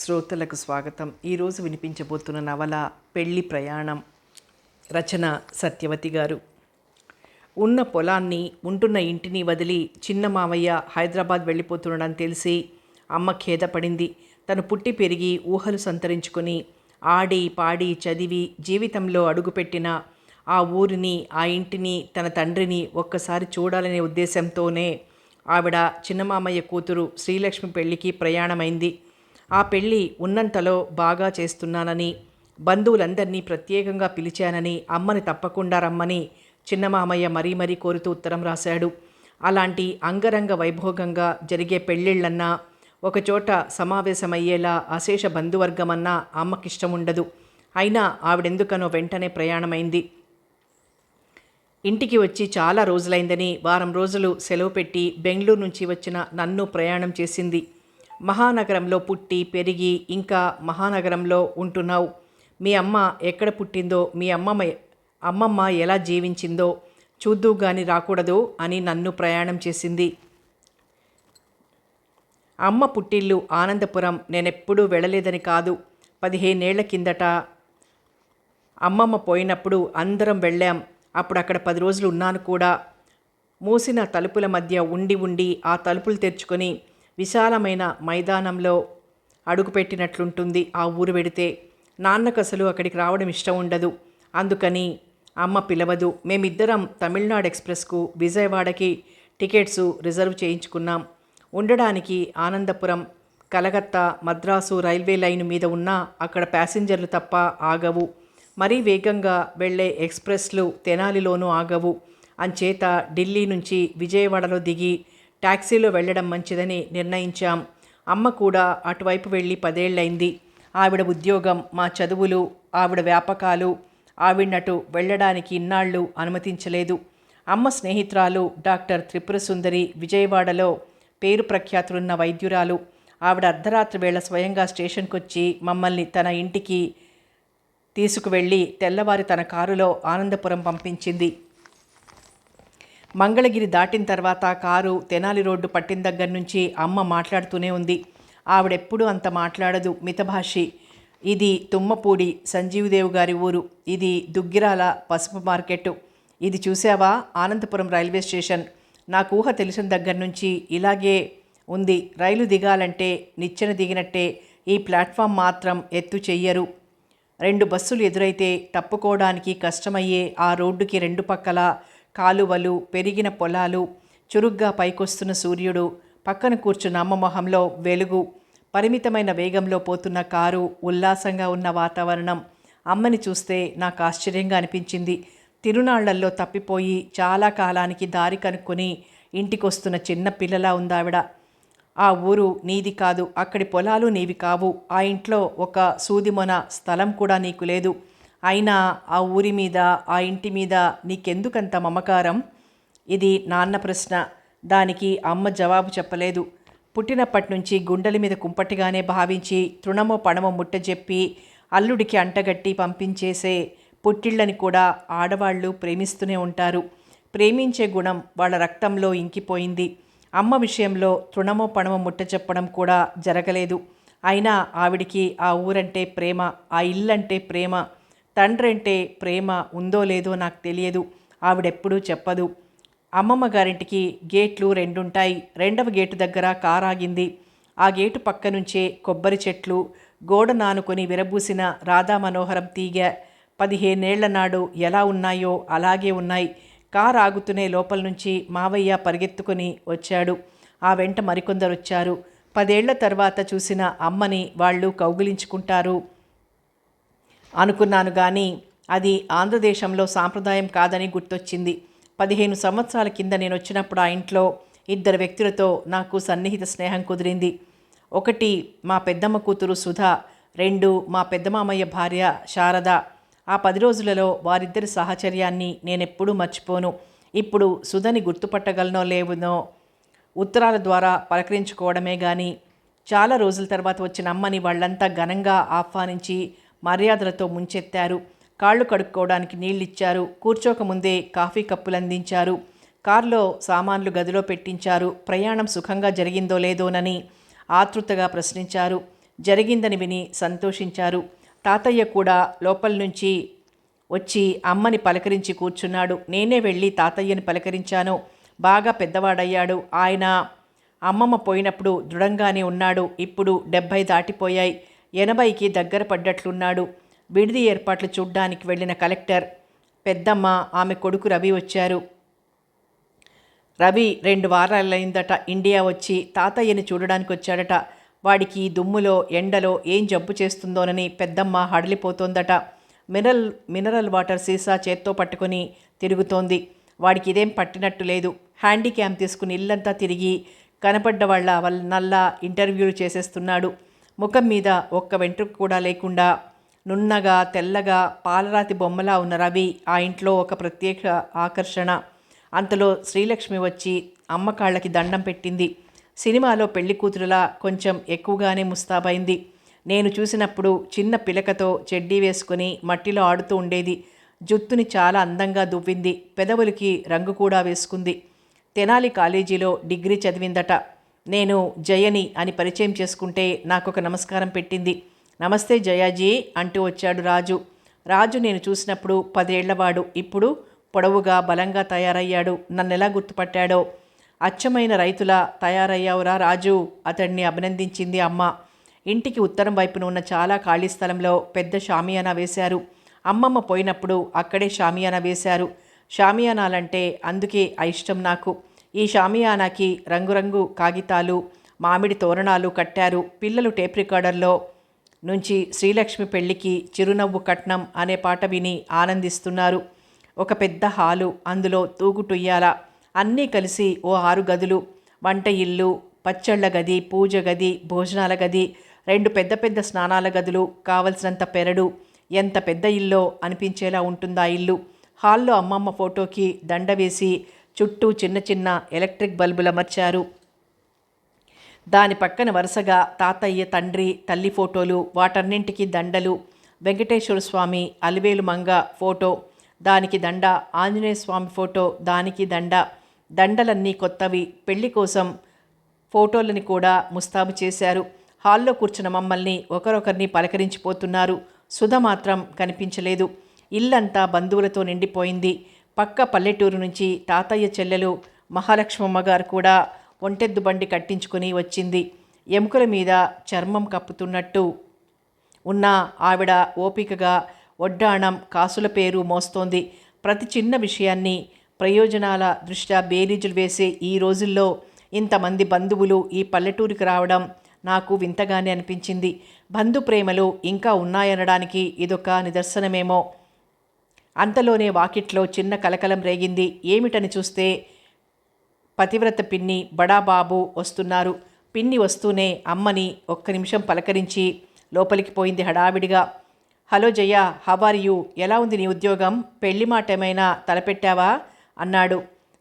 శ్రోతలకు స్వాగతం. ఈరోజు వినిపించబోతున్న నవల పెళ్లి ప్రయాణం. రచన సత్యవతి గారు. ఉన్న పొలాన్ని, ఉంటున్న ఇంటిని వదిలి చిన్న మావయ్య హైదరాబాద్ వెళ్ళిపోతున్నాడని తెలిసి అమ్మ ఖేదపడింది. తను పుట్టి పెరిగి ఊహలు సంతరించుకొని ఆడి పాడి చదివి జీవితంలో అడుగుపెట్టిన ఆ ఊరిని, ఆ ఇంటిని, తన తండ్రిని ఒక్కసారి చూడాలనే ఉద్దేశంతోనే ఆవిడ చిన్నమామయ్య కూతురు శ్రీలక్ష్మి పెళ్లికి ప్రయాణమైంది. ఆ పెళ్ళి ఉన్నంతలో బాగా చేస్తున్నానని, బంధువులందరినీ ప్రత్యేకంగా పిలిచానని, అమ్మని తప్పకుండా రమ్మని చిన్నమామయ్య మరీ మరీ కోరుతూ ఉత్తరం రాశాడు. అలాంటి అంగరంగ వైభోగంగా జరిగే పెళ్ళిళ్ళన్నా, ఒకచోట సమావేశమయ్యేలా అశేష బంధువర్గమన్నా అమ్మకిష్టముండదు. అయినా ఆవిడెందుకనో వెంటనే ప్రయాణమైంది. ఇంటికి వచ్చి చాలా రోజులైందని వారం రోజులు సెలవు పెట్టి బెంగళూరు నుంచి వచ్చిన నన్ను ప్రయాణం చేసింది. మహానగరంలో పుట్టి పెరిగి ఇంకా మహానగరంలో ఉంటున్నావు. మీ అమ్మ ఎక్కడ పుట్టిందో, మీ అమ్మమ్మ ఎలా జీవించిందో చూద్దూ గాని రాకూడదు అని నన్ను ప్రయాణం చేసింది. అమ్మ పుట్టిల్లు ఆనందపురం. నేనెప్పుడూ వెళ్ళలేదని కాదు. 15 ఏళ్ల కిందట అమ్మమ్మ పోయినప్పుడు అందరం వెళ్ళాం. అప్పుడు అక్కడ 10 రోజులు ఉన్నాను కూడా. మూసిన తలుపుల మధ్య ఉండి ఉండి ఆ తలుపులు తెరుచుకొని విశాలమైన మైదానంలో అడుగుపెట్టినట్లుంటుంది ఆ ఊరు వెడితే. నాన్నకు అసలు అక్కడికి రావడం ఇష్టం ఉండదు. అందుకని అమ్మ పిలవదు. మేమిద్దరం తమిళనాడు ఎక్స్ప్రెస్కు విజయవాడకి టికెట్స్ రిజర్వ్ చేయించుకున్నాం. ఉండడానికి ఆనందపురం, కలకత్తా, మద్రాసు రైల్వే లైన్ మీద ఉన్నా అక్కడ ప్యాసింజర్లు తప్ప ఆగవు. మరీ వేగంగా వెళ్లే ఎక్స్ప్రెస్లు తెనాలిలోనూ ఆగవు. అంచేత ఢిల్లీ నుంచి విజయవాడలో దిగి టాక్సీలో వెళ్ళడం మంచిదని నిర్ణయించాం. అమ్మ కూడా అటువైపు వెళ్ళి 10 ఏళ్లైంది. ఆవిడ ఉద్యోగం, మా చదువులు, ఆవిడ వ్యాపకాలు ఆవిడనటు వెళ్ళడానికి ఇన్నాళ్ళు అనుమతించలేదు. అమ్మ స్నేహితురాలు డాక్టర్ త్రిపురసుందరి విజయవాడలో పేరు ప్రఖ్యాతులున్న వైద్యురాలు. ఆవిడ అర్ధరాత్రి వేళ స్వయంగా స్టేషన్కొచ్చి మమ్మల్ని తన ఇంటికి తీసుకువెళ్ళి తెల్లవారి తన కారులో ఆనందపురం పంపించింది. మంగళగిరి దాటిన తర్వాత కారు తెనాలి రోడ్డు పట్టిన దగ్గర నుంచి అమ్మ మాట్లాడుతూనే ఉంది. ఆవిడెప్పుడూ అంత మాట్లాడదు, మితభాషి. ఇది తుమ్మపూడి సంజీవదేవు గారి ఊరు. ఇది దుగ్గిరాల పసుపు మార్కెట్టు. ఇది చూసావా ఆనందపురం రైల్వే స్టేషన్. నాకు ఊహ తెలిసిన దగ్గర నుంచి ఇలాగే ఉంది. రైలు దిగాలంటే నిచ్చెన దిగినట్టే. ఈ ప్లాట్ఫామ్ మాత్రం ఎత్తు చెయ్యరు. 2 బస్సులు ఎదురైతే తప్పుకోవడానికి కష్టమయ్యే ఆ రోడ్డుకి 2 పక్కల కాలువలు, పెరిగిన పొలాలు, చురుగ్గా పైకొస్తున్న సూర్యుడు, పక్కన కూర్చున్న అమ్మ మొహంలో వెలుగు, పరిమితమైన వేగంలో పోతున్న కారు, ఉల్లాసంగా ఉన్న వాతావరణం. అమ్మని చూస్తే నాకు ఆశ్చర్యంగా అనిపించింది. తిరునాళ్లల్లో తప్పిపోయి చాలా కాలానికి దారి కనుక్కొని ఇంటికొస్తున్న చిన్న పిల్లలా ఉందావిడ. ఆ ఊరు నీది కాదు, అక్కడి పొలాలు నీవి కావు. ఆ ఇంట్లో ఒక సూదిమొన స్థలం కూడా నీకు లేదు. అయినా ఆ ఊరి మీద, ఆ ఇంటి మీద నీకెందుకంత మమకారం? ఇది నాన్న ప్రశ్న. దానికి అమ్మ జవాబు చెప్పలేదు. పుట్టినప్పటి నుంచి గుండెల మీద కుంపటిగానే భావించి తృణమో పణమో ముట్టజెప్పి అల్లుడికి అంటగట్టి పంపించేసే పుట్టిళ్ళని కూడా ఆడవాళ్లు ప్రేమిస్తూనే ఉంటారు. ప్రేమించే గుణం వాళ్ళ రక్తంలో ఇంకిపోయింది. అమ్మ విషయంలో తృణమో పణమో ముట్టజెప్పడం కూడా జరగలేదు. అయినా ఆవిడికి ఆ ఊరంటే ప్రేమ, ఆ ఇల్లంటే ప్రేమ, తండ్రంటే ప్రేమ ఉందో లేదో నాకు తెలియదు. ఆవిడెప్పుడూ చెప్పదు. అమ్మమ్మ గారింటికి గేట్లు 2 ఉంటాయి. 2వ గేటు దగ్గర కారు ఆగింది. ఆ గేటు పక్క నుంచే కొబ్బరి చెట్లు, గోడ నానుకొని విరబూసిన రాధా మనోహరం తీగ 15 ఏళ్ల నాడు ఎలా ఉన్నాయో అలాగే ఉన్నాయి. కారు ఆగుతూనే లోపల నుంచి మావయ్య పరిగెత్తుకొని వచ్చాడు. ఆ వెంట మరికొందరొచ్చారు. 10 ఏళ్ల తర్వాత చూసిన అమ్మని వాళ్ళు కౌగిలించుకుంటారు అనుకున్నాను గాని అది ఆంధ్రదేశంలో సాంప్రదాయం కాదని గుర్తొచ్చింది. 15 సంవత్సరాల కింద నేను వచ్చినప్పుడు ఆ ఇంట్లో 2 వ్యక్తులతో నాకు సన్నిహిత స్నేహం కుదిరింది. 1 మా పెద్దమ్మ కూతురు సుధా, 2 మా పెద్దమామయ్య భార్య శారద. ఆ 10 రోజులలో వారిద్దరి సాహచర్యాన్ని నేనెప్పుడూ మర్చిపోను. ఇప్పుడు సుధని గుర్తుపట్టగలనో లేవనో ఉత్తరాల ద్వారా పలకరించుకోవడమే గాని, చాలా రోజుల తర్వాత వచ్చిన అమ్మని వాళ్ళంతా ఘనంగా ఆహ్వానించి మర్యాదలతో ముంచెత్తారు. కాళ్ళు కడుక్కోవడానికి నీళ్ళిచ్చారు. కూర్చోకముందే కాఫీ కప్పులందించారు. కారులో సామాన్లు గదిలో పెట్టించారు. ప్రయాణం సుఖంగా జరిగిందో లేదోనని ఆతృతగా ప్రశ్నించారు. జరిగిందని విని సంతోషించారు. తాతయ్య కూడా లోపల నుంచి వచ్చి అమ్మని పలకరించి కూర్చున్నాడు. నేనే వెళ్ళి తాతయ్యని పలకరించాను. బాగా పెద్దవాడయ్యాడు. ఆయన అమ్మమ్మ పోయినప్పుడు దృఢంగానే ఉన్నాడు. ఇప్పుడు 70 దాటిపోయాయి. 80కి దగ్గర పడ్డట్లున్నాడు. విడిది ఏర్పాట్లు చూడ్డానికి వెళ్ళిన కలెక్టర్ పెద్దమ్మ, ఆమె కొడుకు రవి వచ్చారు. రవి 2 వారాలైందట ఇండియా వచ్చి. తాతయ్యని చూడడానికి వచ్చాడట. వాడికి దుమ్ములో ఎండలో ఏం జబ్బు చేస్తుందోనని పెద్దమ్మ హడలిపోతోందట. మినరల్ వాటర్ సీసా చేత్తో పట్టుకొని తిరుగుతోంది. వాడికి ఇదేం పట్టినట్టు లేదు. హ్యాండీక్యామ్ తీసుకుని ఇల్లంతా తిరిగి కనపడ్డ నల్లా ఇంటర్వ్యూలు చేసేస్తున్నాడు. ముఖం మీద ఒక్క వెంట్రుక కూడా లేకుండా నున్నగా తెల్లగా పాలరాతి బొమ్మలా ఉన్న రవి ఆ ఇంట్లో ఒక ప్రత్యేక ఆకర్షణ. అంతలో శ్రీలక్ష్మి వచ్చి అమ్మ కాళ్ళకి దండం పెట్టింది. సినిమాలో పెళ్లి కూతురులా కొంచెం ఎక్కువగానే ముస్తాబైంది. నేను చూసినప్పుడు చిన్న పిలకతో చెడ్డీ వేసుకుని మట్టిలో ఆడుతూ ఉండేది. జుత్తుని చాలా అందంగా దువ్వింది. పెదవులకి రంగు కూడా వేసుకుంది. తెనాలి కాలేజీలో డిగ్రీ చదివిందట. నేను జయని అని పరిచయం చేసుకుంటే నాకొక నమస్కారం పెట్టింది. నమస్తే జయాజీ అంటూ వచ్చాడు రాజు. రాజు నేను చూసినప్పుడు 10 ఏళ్లవాడు. ఇప్పుడు పొడవుగా బలంగా తయారయ్యాడు. నన్నెలా గుర్తుపట్టాడో. అచ్చమైన రైతులా తయారయ్యావురా రాజు, అతడిని అభినందించింది అమ్మ. ఇంటికి ఉత్తరం వైపున ఉన్న చాలా ఖాళీ స్థలంలో పెద్ద షామియానా వేశారు. అమ్మమ్మ పోయినప్పుడు అక్కడే షామియానా వేశారు. షామియానాలంటే అందుకే ఇష్టం నాకు. ఈ షామియానాకి రంగురంగు కాగితాలు, మామిడి తోరణాలు కట్టారు. పిల్లలు టేప్ రికార్డర్లో నుంచి శ్రీలక్ష్మి పెళ్లికి చిరునవ్వు కట్నం అనే పాట విని ఆనందిస్తున్నారు. ఒక పెద్ద హాలు, అందులో తూగుటుయ్యాల, అన్నీ కలిసి ఓ 6 గదులు, వంట ఇల్లు, పచ్చళ్ళ గది, పూజ గది, భోజనాల గది, 2 పెద్ద పెద్ద స్నానాల గదులు, కావలసినంత పెరడు. ఎంత పెద్ద ఇల్లో అనిపించేలా ఉంటుందా ఇల్లు. హాల్లో అమ్మమ్మ ఫోటోకి దండ వేసి చుట్టూ చిన్న చిన్న ఎలక్ట్రిక్ బల్బులు అమర్చారు. దాని పక్కన వరుసగా తాతయ్య, తండ్రి, తల్లి ఫోటోలు, వాటన్నింటికి దండలు. వెంకటేశ్వర స్వామి, అలివేలు మంగ ఫోటో, దానికి దండ. ఆంజనేయ స్వామి ఫోటో, దానికి దండ. దండలన్నీ కొత్తవి. పెళ్లి కోసం ఫోటోలని కూడా ముస్తాబు చేశారు. హాల్లో కూర్చున్న మమ్మల్ని ఒకరొకరిని పలకరించిపోతున్నారు. సుధ మాత్రం కనిపించలేదు. ఇల్లంతా బంధువులతో నిండిపోయింది. పక్క పల్లెటూరు నుంచి తాతయ్య చెల్లెలు మహాలక్ష్మమ్మ గారు కూడా ఒంటెద్దు బండి కట్టించుకుని వచ్చింది. ఎముకల మీద చర్మం కప్పుతున్నట్టు ఉన్న ఆవిడ ఓపికగా వడ్డాణం, కాసుల పేరు మోస్తోంది. ప్రతి చిన్న విషయాన్ని ప్రయోజనాల దృష్ట్యా బేరీజులు వేసే ఈ రోజుల్లో ఇంతమంది బంధువులు ఈ పల్లెటూరికి రావడం నాకు వింతగానే అనిపించింది. బంధు ప్రేమలు ఇంకా ఉన్నాయనడానికి ఇదొక నిదర్శనమేమో. అంతలోనే వాకిట్లో చిన్న కలకలం రేగింది. ఏమిటని చూస్తే పతివ్రత పిన్ని, బడాబాబు వస్తున్నారు. పిన్ని వస్తూనే అమ్మని ఒక్క నిమిషం పలకరించి లోపలికి పోయింది హడావిడిగా. Hello Jaya, how are you? ఎలా ఉంది నీ ఉద్యోగం? పెళ్లి మాట ఏమైనా తలపెట్టావా అన్నాడు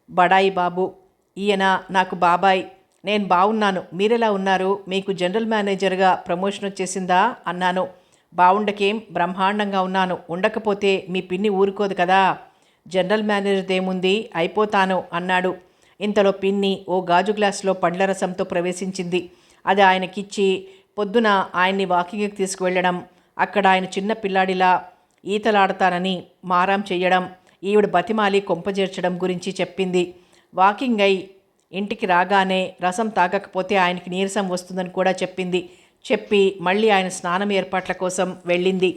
బడాయి బాబు. ఈయన నాకు బాబాయ్. నేను బాగున్నాను, మీరెలా ఉన్నారు? మీకు జనరల్ మేనేజర్గా ప్రమోషన్ వచ్చేసిందా అన్నాను. బావుండకేం, బ్రహ్మాండంగా ఉన్నాను. ఉండకపోతే మీ పిన్ని ఊరుకోదు కదా. జనరల్ మేనేజర్దేముంది, అయిపోతాను అన్నాడు. ఇంతలో పిన్ని ఓ గాజు గ్లాసులో పండ్ల రసంతో ప్రవేశించింది. అది ఆయనకిచ్చి పొద్దున ఆయన్ని వాకింగ్కి తీసుకువెళ్ళడం, అక్కడ ఆయన చిన్న పిల్లాడిలా ఈతలాడతానని మారాం చెయ్యడం, ఈవిడ బతిమాలి కొంపజేర్చడం గురించి చెప్పింది. వాకింగ్ అయి ఇంటికి రాగానే రసం తాగకపోతే ఆయనకి నీరసం వస్తుందని కూడా చెప్పింది. చెప్పి మళ్ళీ ఆయన స్నానం ఏర్పాట్ల కోసం వెళ్ళింది.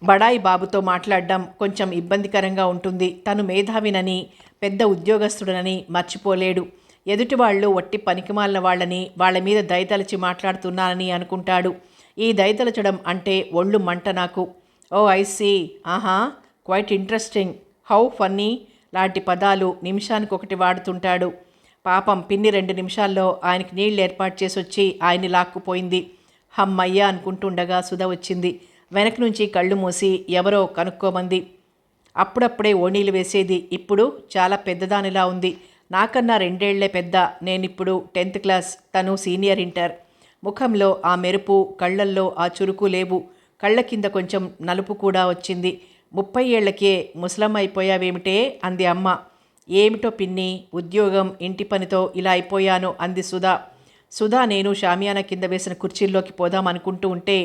బడాయి బాబుతో మాట్లాడడం కొంచెం ఇబ్బందికరంగా ఉంటుంది. తను మేధావినని, పెద్ద ఉద్యోగస్తుడనని మర్చిపోలేడు. ఎదుటివాళ్ళు వట్టి పనికిమాలిన వాళ్ళని, వాళ్ళ మీద దయతలచి మాట్లాడుతున్నానని అనుకుంటాడు. ఈ దయతలచడం అంటే ఒళ్ళు మంట నాకు. ఓ ఐ సీ, ఆహా, క్వైట్ ఇంట్రెస్టింగ్, హౌ ఫన్నీ లాంటి పదాలు నిమిషానికి ఒకటి వాడుతుంటాడు. పాపం పిన్ని 2 నిమిషాల్లో ఆయనకి నీళ్ళు ఏర్పాటు చేసి వచ్చి ఆయన్ని లాక్కుపోయింది. హమ్మయ్య అనుకుంటుండగా సుధ వచ్చింది. వెనక నుంచి కళ్ళు మూసి ఎవరో కనుక్కోమంది. అప్పుడప్పుడే ఓణీలు వేసేది. ఇప్పుడు చాలా పెద్దదానిలా ఉంది. నాకన్నా 2 ఏళ్లే పెద్ద. నేనిప్పుడు 10th క్లాస్, తను సీనియర్ ఇంటర్. ముఖంలో ఆ మెరుపు, కళ్ళల్లో ఆ చురుకు లేవు. కళ్ళ కింద కొంచెం నలుపు కూడా వచ్చింది. 30 ఏళ్లకే ముసలమ్మ అయిపోయావేమిటే అంది అమ్మ. ఏమిటో పిన్ని, ఉద్యోగం, ఇంటి పనితో ఇలా అయిపోయాను అంది సుధా. సుధా నేను షామియానా కింద వేసిన కుర్చీల్లోకి పోదాం అనుకుంటూ ఉంటే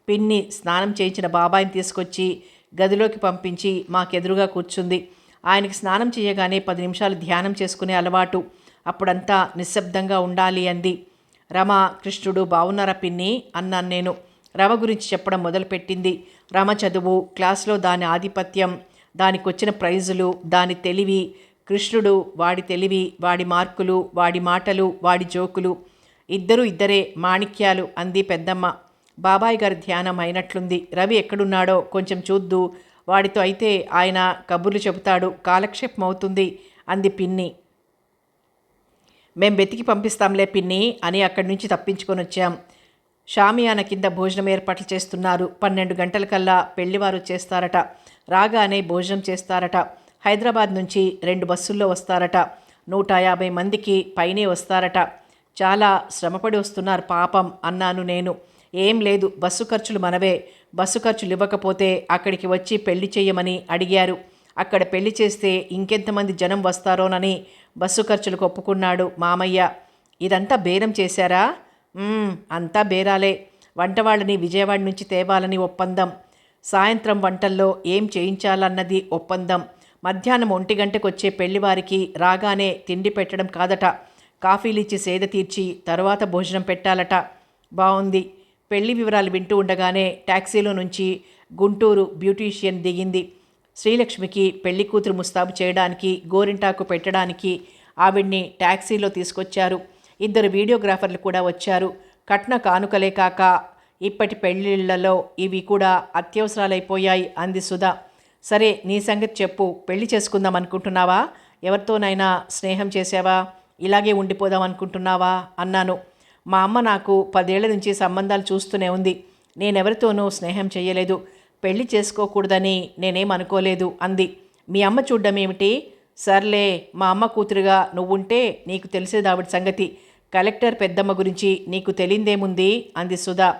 పిన్ని స్నానం చేయించిన బాబాయిని తీసుకొచ్చి గదిలోకి పంపించి మాకెదురుగా కూర్చుంది. ఆయనకి స్నానం చేయగానే 10 నిమిషాలు ధ్యానం చేసుకునే అలవాటు. అప్పుడంతా నిశ్శబ్దంగా ఉండాలి అంది. రమ, కృష్ణుడు బావున్నారా పిన్ని అన్నాను నేను. రమ గురించి చెప్పడం మొదలుపెట్టింది. రమ చదువు, క్లాస్లో దాని ఆధిపత్యం, దానికొచ్చిన ప్రైజులు, దాని తెలివి, కృష్ణుడు వాడి తెలివి, వాడి మార్కులు, వాడి మాటలు, వాడి జోకులు. ఇద్దరే మాణిక్యాలు అంది పెద్దమ్మ. బాబాయ్ గారి ధ్యానం అయినట్లుంది. రవి ఎక్కడున్నాడో కొంచెం చూద్దు, వాడితో అయితే ఆయన కబుర్లు చెబుతాడు, కాలక్షేపం అవుతుంది అంది పిన్ని. మేం వెతికి పంపిస్తాంలే పిన్ని అని అక్కడి నుంచి తప్పించుకొని వచ్చాం. షామియాన కింద భోజనం ఏర్పాట్లు చేస్తున్నారు. 12 గంటలకల్లా పెళ్లివారు వచ్చేస్తారట. రాగానే భోజనం చేస్తారట. హైదరాబాద్ నుంచి 2 బస్సుల్లో వస్తారట. 150 మందికి పైనే వస్తారట. చాలా శ్రమపడి వస్తున్నారు పాపం అన్నాను నేను. ఏం లేదు, బస్సు ఖర్చులు మనవే. బస్సు ఖర్చులు ఇవ్వకపోతే అక్కడికి వచ్చి పెళ్లి చేయమని అడిగారు. అక్కడ పెళ్లి చేస్తే ఇంకెంతమంది జనం వస్తారోనని బస్సు ఖర్చులకు ఒప్పుకున్నాడు మామయ్య. ఇదంతా బేరం చేశారా? అంతా బేరాలే. వంట వాళ్ళని విజయవాడ నుంచి తేవాలని ఒప్పందం. సాయంత్రం వంటల్లో ఏం చేయించాలన్నది ఒప్పందం. మధ్యాహ్నం 1 గంటకు వచ్చే పెళ్లివారికి రాగానే తిండి పెట్టడం కాదట, కాఫీలిచ్చి సేద తీర్చి తర్వాత భోజనం పెట్టాలట. బాగుంది. పెళ్లి వివరాలు వింటూ ఉండగానే ట్యాక్సీలో నుంచి గుంటూరు బ్యూటీషియన్ దిగింది. శ్రీలక్ష్మికి పెళ్లి కూతురు ముస్తాబు చేయడానికి, గోరింటాకు పెట్టడానికి ఆవిడ్ని ట్యాక్సీలో తీసుకొచ్చారు. 2 వీడియోగ్రాఫర్లు కూడా వచ్చారు. కట్న కానుకలే కాక ఇప్పటి పెళ్లిళ్లలో ఇవి కూడా అత్యవసరాలైపోయాయి అంది సుధా. సరే, నీ సంగతి చెప్పు. పెళ్లి చేసుకుందాం అనుకుంటున్నావా? ఎవరితోనైనా స్నేహం చేసావా? ఇలాగే ఉండిపోదాం అనుకుంటున్నావా అన్నాను. మా అమ్మ నాకు 10 ఏళ్ల నుంచి సంబంధాలు చూస్తూనే ఉంది. నేనెవరితోనూ స్నేహం చేయలేదు. పెళ్లి చేసుకోకూడదని నేనేమనుకోలేదు అంది. మీ అమ్మ చూడ్డం ఏమిటి? సర్లే, మా అమ్మ కూతురుగా నువ్వుంటే నీకు తెలిసేది ఆవిడ సంగతి. కలెక్టర్ పెద్దమ్మ గురించి నీకు తెలియందేముంది అంది సుధా.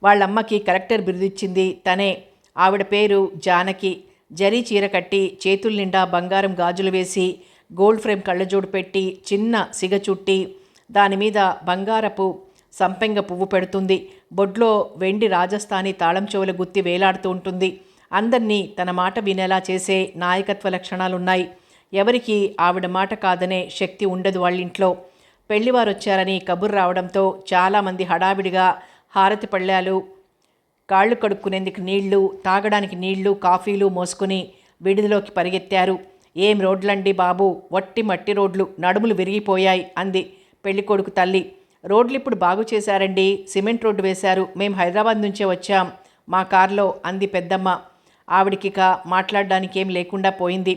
వాళ్ళమ్మకి కలెక్టర్ బిరుదిచ్చింది తనే. ఆవిడ పేరు జానకి. జరీ చీర కట్టి, చేతుల నిండా బంగారం గాజులు వేసి, గోల్డ్ ఫ్రేమ్ కళ్ళజోడు పెట్టి, చిన్న సిగ చుట్టి, దానిమీద బంగారపు సంపెంగ పువ్వు పెడుతుంది. బొడ్లో వెండి రాజస్థానీ తాళం చెవుల గుత్తి వేలాడుతూ ఉంటుంది. అందర్నీ తన మాట వినేలా చేసే నాయకత్వ లక్షణాలున్నాయి. ఎవరికి ఆవిడ మాట కాదనే శక్తి ఉండదు వాళ్ళింట్లో. పెళ్లివారు వచ్చారని కబురు రావడంతో చాలామంది హడావిడిగా హారతి పళ్ళాలు, కాళ్ళు కడుక్కునేందుకు నీళ్లు, తాగడానికి నీళ్లు, కాఫీలు మోసుకుని విడిదిలోకి పరిగెత్తారు. ఏం రోడ్లండి బాబు, వట్టి మట్టి రోడ్లు, నడుములు విరిగిపోయాయి అంది పెళ్ళికొడుకు తల్లి. రోడ్లు ఇప్పుడు బాగు చేశారండి, సిమెంట్ రోడ్డు వేశారు. మేం హైదరాబాద్ నుంచే వచ్చాం మా కారులో అంది పెద్దమ్మ. ఆవిడికిక మాట్లాడడానికి ఏం లేకుండా పోయింది.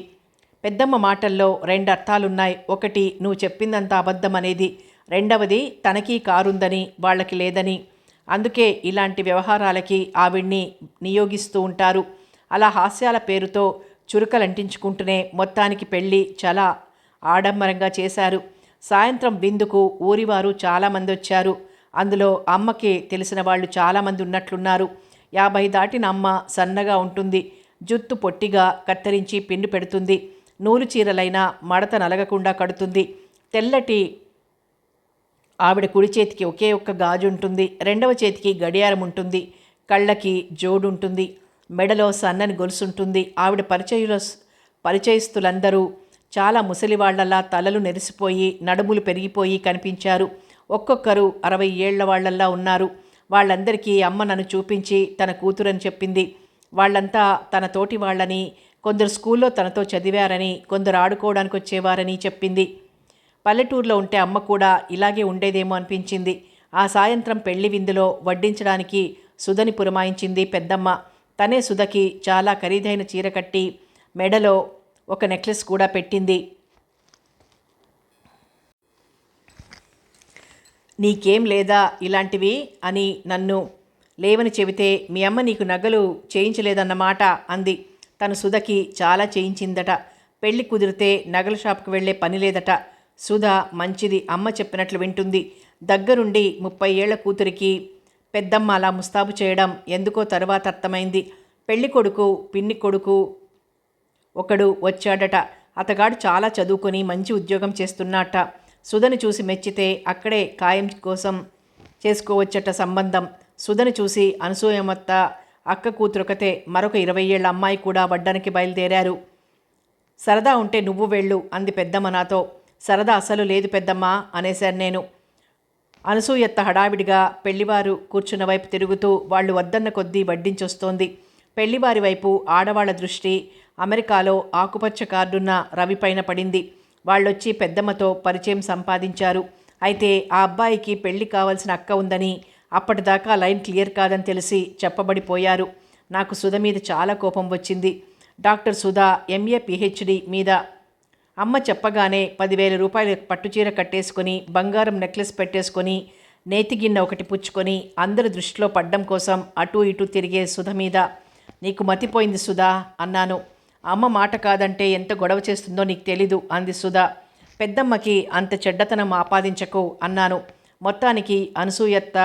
పెద్దమ్మ మాటల్లో 2 అర్థాలున్నాయి. ఒకటి, నువ్వు చెప్పిందంతా అబద్ధం అనేది. రెండవది, తనకి కారుందని వాళ్ళకి లేదని. అందుకే ఇలాంటి వ్యవహారాలకి ఆవిడ్ని నియోగిస్తూ ఉంటారు. అలా హాస్యాల పేరుతో చురుకలంటించుకుంటూనే మొత్తానికి పెళ్ళి చాలా ఆడంబరంగా చేశారు. సాయంత్రం విందుకు ఊరివారు చాలామంది వచ్చారు. అందులో అమ్మకి తెలిసిన వాళ్ళు చాలామంది ఉన్నట్లున్నారు. 50 దాటిన అమ్మ సన్నగా ఉంటుంది. జుత్తు పొట్టిగా కత్తిరించి పిండి పెడుతుంది. నూలు చీరలైనా మడత నలగకుండా కడుతుంది. తెల్లటి ఆవిడ కుడి చేతికి ఒకే ఒక్క గాజు ఉంటుంది. రెండవ చేతికి గడియారం ఉంటుంది. కళ్ళకి జోడుంటుంది. మెడలో సన్నని గొలుసుంటుంది. ఆవిడ పరిచయస్తులందరూ చాలా ముసలివాళ్లలా తలలు నెరిసిపోయి, నడుములు పెరిగిపోయి కనిపించారు. ఒక్కొక్కరు 60 ఏళ్ల వాళ్లల్లా ఉన్నారు. వాళ్ళందరికీ అమ్మ నన్ను చూపించి తన కూతురని చెప్పింది. వాళ్ళంతా తన తోటి వాళ్ళని, కొందరు స్కూల్లో తనతో చదివారని, కొందరు ఆడుకోవడానికి వచ్చేవారని చెప్పింది. పల్లెటూరులో ఉంటే అమ్మ కూడా ఇలాగే ఉండేదేమో అనిపించింది. ఆ సాయంత్రం పెళ్లి విందులో వడ్డించడానికి సుధని పురమాయించింది పెద్దమ్మ. తనే సుధకి చాలా ఖరీదైన చీర కట్టి మెడలో ఒక నెక్లెస్ కూడా పెట్టింది. నీకేం లేదా ఇలాంటివి అని నన్ను లేవని చెబితే మీ అమ్మ నీకు నగలు చేయించలేదన్నమాట అంది. తను సుధకి చాలా చేయించిందట. పెళ్లి కుదిరితే నగల షాప్కి వెళ్లే పని లేదట. సుధ మంచిది, అమ్మ చెప్పినట్లు వింటుంది. దగ్గరుండి 30 ఏళ్ల కూతురికి పెద్దమ్మ అలా ముస్తాబు చేయడం ఎందుకో తరువాత అర్థమైంది. పెళ్లి కొడుకు పిన్ని కొడుకు ఒకడు వచ్చాడట. అతగాడు చాలా చదువుకొని మంచి ఉద్యోగం చేస్తున్నట్ట. సుధని చూసి మెచ్చితే అక్కడే ఖాయం కోసం చేసుకోవచ్చట సంబంధం. సుధని చూసి అనసూయమత్త అక్క కూతురొకతే మరొక 20 ఏళ్ల అమ్మాయి కూడా వడ్డానికి బయలుదేరారు. సరదా ఉంటే నువ్వు వెళ్ళు అంది పెద్దమ్మ నాతో. సరదా అసలు లేదు పెద్దమ్మ అనేశాను నేను. అనసూయత్త హడావిడిగా పెళ్లివారు కూర్చున్న వైపు తిరుగుతూ వాళ్ళు వద్దన్న కొద్దీ వడ్డించొస్తోంది. పెళ్లివారి వైపు ఆడవాళ్ల దృష్టి అమెరికాలో ఆకుపచ్చ కార్డున్న రవిపైన పడింది. వాళ్ళొచ్చి పెద్దమ్మతో పరిచయం సంపాదించారు. అయితే ఆ అబ్బాయికి పెళ్లి కావాల్సిన అక్క ఉందని, అప్పటిదాకా లైన్ క్లియర్ కాదని తెలిసి చెప్పబడిపోయారు. నాకు సుధ మీద చాలా కోపం వచ్చింది. డాక్టర్ సుధా MA PhD మీద. అమ్మ చెప్పగానే 10,000 రూపాయల పట్టుచీర కట్టేసుకొని, బంగారం నెక్లెస్ పెట్టేసుకొని, నేతిగిన్నె ఒకటి పుచ్చుకొని అందరి దృష్టిలో పడ్డం కోసం అటూ ఇటూ తిరిగే సుధ మీద. నీకు మతిపోయింది సుధా అన్నాను. అమ్మ మాట కాదంటే ఎంత గొడవ చేస్తుందో నీకు తెలీదు అంది సుధ. పెద్దమ్మకి అంత చెడ్డతనం ఆపాదించకు అన్నాను. మొత్తానికి అనసూయత్త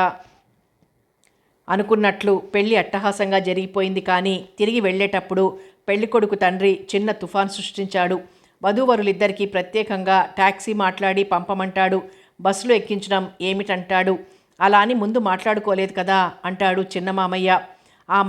అనుకున్నట్లు పెళ్లి అట్టహాసంగా జరిగిపోయింది. కానీ తిరిగి వెళ్ళేటప్పుడు పెళ్ళికొడుకు తండ్రి చిన్న తుఫాన్ సృష్టించాడు. వధూవరులిద్దరికీ ప్రత్యేకంగా టాక్సీ మాట్లాడి పంపమంటాడు. బస్సులో ఎక్కించడం ఏమిటంటాడు. అలా అని ముందు మాట్లాడుకోలేదు కదా అంటాడు చిన్న మామయ్య. ఆ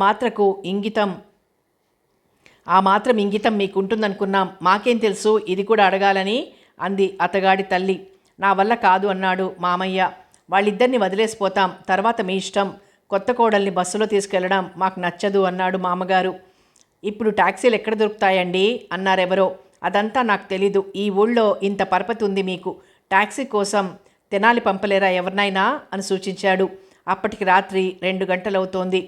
మాత్రం ఇంగితం మీకుంటుందనుకున్నాం. మాకేం తెలుసు ఇది కూడా అడగాలని అంది అతగాడి తల్లి. నా వల్ల కాదు అన్నాడు మామయ్య. వాళ్ళిద్దరిని వదిలేసిపోతాం, తర్వాత మీ ఇష్టం. కొత్త కోడల్ని బస్సులో తీసుకెళ్లడం మాకు నచ్చదు అన్నాడు మామగారు. ఇప్పుడు టాక్సీలు ఎక్కడ దొరుకుతాయండి అన్నారెవరో. అదంతా నాకు తెలీదు. ఈ ఊళ్ళో ఇంత పరపతి ఉంది మీకు. టాక్సీ కోసం తెనాలి పంపలేరా ఎవరినైనా అని సూచించాడు. అప్పటికి రాత్రి 2 గంటలవుతోంది.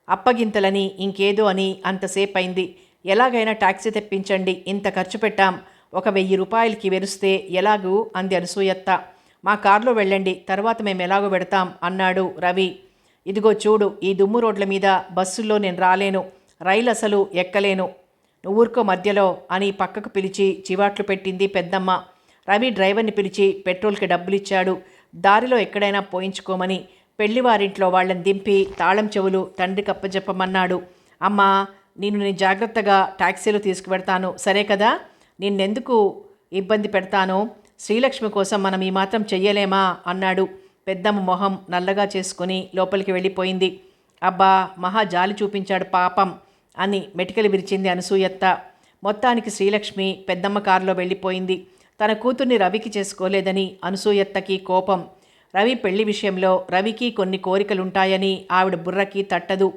అప్పగింతలని ఇంకేదో అని అంతసేపు అయింది. ఎలాగైనా టాక్సీ తెప్పించండి, ఇంత ఖర్చు పెట్టాం, ఒక 1000 రూపాయలకి వెరుస్తే ఎలాగూ అంది అనసూయత్త. మా కారులో వెళ్ళండి, తర్వాత మేము ఎలాగో పెడతాం అన్నాడు రవి. ఇదిగో చూడు, ఈ దుమ్ము రోడ్ల మీద బస్సుల్లో నేను రాలేను, రైలు అసలు ఎక్కలేను, నువ్వురుకో మధ్యలో అని పక్కకు పిలిచి చివాట్లు పెట్టింది పెద్దమ్మ. రవి డ్రైవర్ని పిలిచి పెట్రోల్కి డబ్బులిచ్చాడు. దారిలో ఎక్కడైనా పోయించుకోమని. పెళ్లివారింట్లో వాళ్ళని దింపి తాళం చెవులు తండ్రికి అప్పజెప్పమన్నాడు. అమ్మా, నేను జాగ్రత్తగా టాక్సీలో తీసుకువెడతాను, సరే కదా? నిన్నెందుకు ఇబ్బంది పెడతాను? శ్రీలక్ష్మి కోసం మనం ఈ మాత్రం చెయ్యలేమా అన్నాడు. పెద్దమ్మ మొహం నల్లగా చేసుకుని లోపలికి వెళ్ళిపోయింది. అబ్బా, మహా జాలి చూపించాడు పాపం అని మెటికలు విరిచింది అనసూయత్త. మొత్తానికి శ్రీలక్ష్మి పెద్దమ్మ కారులో వెళ్ళిపోయింది. తన కూతుర్ని రవికి చేసుకోలేదని అనసూయత్తకి కోపం. రవి పెళ్లి విషయంలో రవికి కొన్ని కోరికలుంటాయని ఆవిడ బుర్రకి తట్టదు.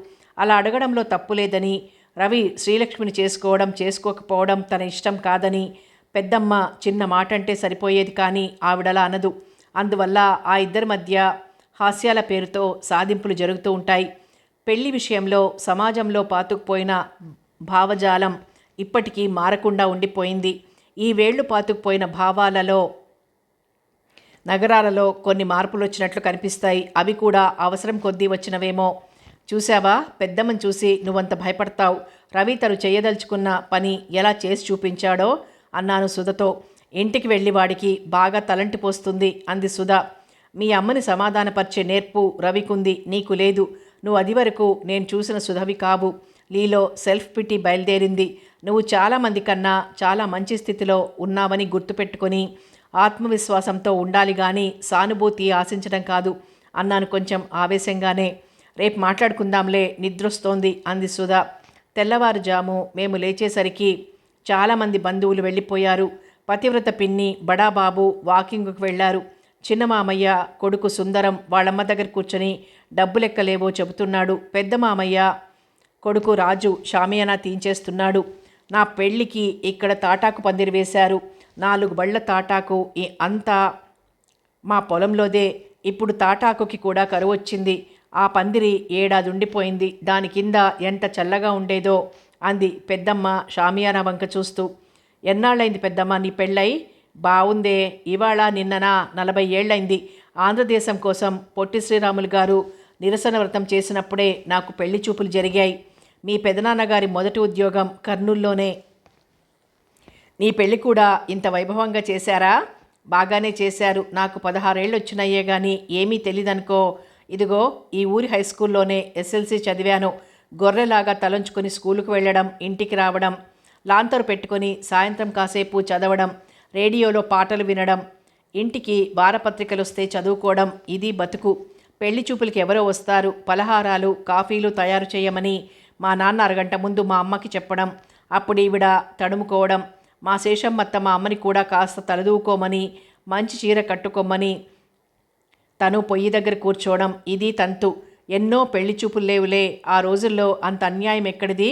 అలా అడగడంలో తప్పులేదని, రవి శ్రీలక్ష్మిని చేసుకోకపోవడం తన ఇష్టం కాదని పెద్దమ్మ చిన్న మాట అంటే సరిపోయేది. కానీ ఆవిడలా అనదు. అందువల్ల ఆ ఇద్దరి మధ్య హాస్యాల పేరుతో సాధింపులు జరుగుతూ ఉంటాయి. పెళ్లి విషయంలో సమాజంలో పాతుకుపోయిన భావజాలం ఇప్పటికీ మారకుండా ఉండిపోయింది. ఈ వేళ్లు పాతుకుపోయిన భావాలలో నగరాలలో కొన్ని మార్పులు వచ్చినట్లు కనిపిస్తాయి. అవి కూడా అవసరం కొద్దీ వచ్చినవేమో. చూశావా, పెద్దమ్మని చూసి నువ్వంత భయపడతావు. రవి తను చేయదలుచుకున్న పని ఎలా చేసి చూపించాడో అన్నాను సుధతో. ఇంటికి వెళ్ళి వాడికి బాగా తలంటి పోస్తుంది అంది సుధ. మీ అమ్మని సమాధానపరిచే నేర్పు రవికుంది, నీకు లేదు. నువ్వు అది వరకు నేను చూసిన సుధవి కావు. నీలో సెల్ఫ్ పిటీ బయలుదేరింది. నువ్వు చాలామంది కన్నా చాలా మంచి స్థితిలో ఉన్నావని గుర్తుపెట్టుకొని ఆత్మవిశ్వాసంతో ఉండాలి కానీ సానుభూతి ఆశించడం కాదు అన్నాను కొంచెం ఆవేశంగానే. రేపు మాట్లాడుకుందాంలే, నిద్రొస్తోంది అంది సుధ. తెల్లవారుజాము మేము లేచేసరికి చాలామంది బంధువులు వెళ్ళిపోయారు. పతివ్రత పిన్ని, బడాబాబు వాకింగ్కు వెళ్లారు. చిన్న మామయ్య కొడుకు సుందరం వాళ్ళమ్మ దగ్గర కూర్చొని డబ్బులెక్కలేవో చెబుతున్నాడు. పెద్ద మామయ్య కొడుకు రాజు షామియానా తీంచేస్తున్నాడు. నా పెళ్లికి ఇక్కడ తాటాకు పందిరి వేశారు. 4 బళ్ళ తాటాకు అంతా మా పొలంలోదే. ఇప్పుడు తాటాకుకి కూడా కరువు వచ్చింది. ఆ పందిరి ఏడాది ఉండిపోయింది. దాని కింద ఎంత చల్లగా ఉండేదో అంది పెద్దమ్మ షామియానా వంక చూస్తూ. ఎన్నాళ్ళైంది పెద్దమ్మ నీ పెళ్ళై? బావుందే, ఇవాళ నిన్ననా 40 ఏళ్ళైంది. ఆంధ్రదేశం కోసం పొట్టి శ్రీరాములు గారు నిరసన వ్రతం చేసినప్పుడే నాకు పెళ్లి చూపులు జరిగాయి. మీ పెదనాన్నగారి మొదటి ఉద్యోగం కర్నూల్లోనే. నీ పెళ్లి కూడా ఇంత వైభవంగా చేశారా? బాగానే చేశారు. నాకు 16 ఏళ్ళు వచ్చినాయే కానీ ఏమీ తెలీదనుకో. ఇదిగో ఈ ఊరి హై స్కూల్లోనే SLC చదివాను. గొర్రెలాగా తలంచుకొని స్కూలుకు వెళ్ళడం, ఇంటికి రావడం, లాంతరు పెట్టుకొని సాయంత్రం కాసేపు చదవడం, రేడియోలో పాటలు వినడం, ఇంటికి వారపత్రికలు వస్తే చదువుకోవడం, ఇది బతుకు. పెళ్లి చూపులకి ఎవరో వస్తారు, పలహారాలు కాఫీలు తయారు చేయమని మా నాన్న అరగంట ముందు మా అమ్మకి చెప్పడం, అప్పుడు ఈవిడ తడుముకోవడం, మా శేషమ్మత్త మా అమ్మని కూడా కాస్త తలదూకోమని మంచి చీర కట్టుకోమని తను పొయ్యి దగ్గర కూర్చోవడం, ఇది తంతు. ఎన్నో పెళ్లి చూపులు లేవులే. ఆ రోజుల్లో అంత అన్యాయం ఎక్కడిది?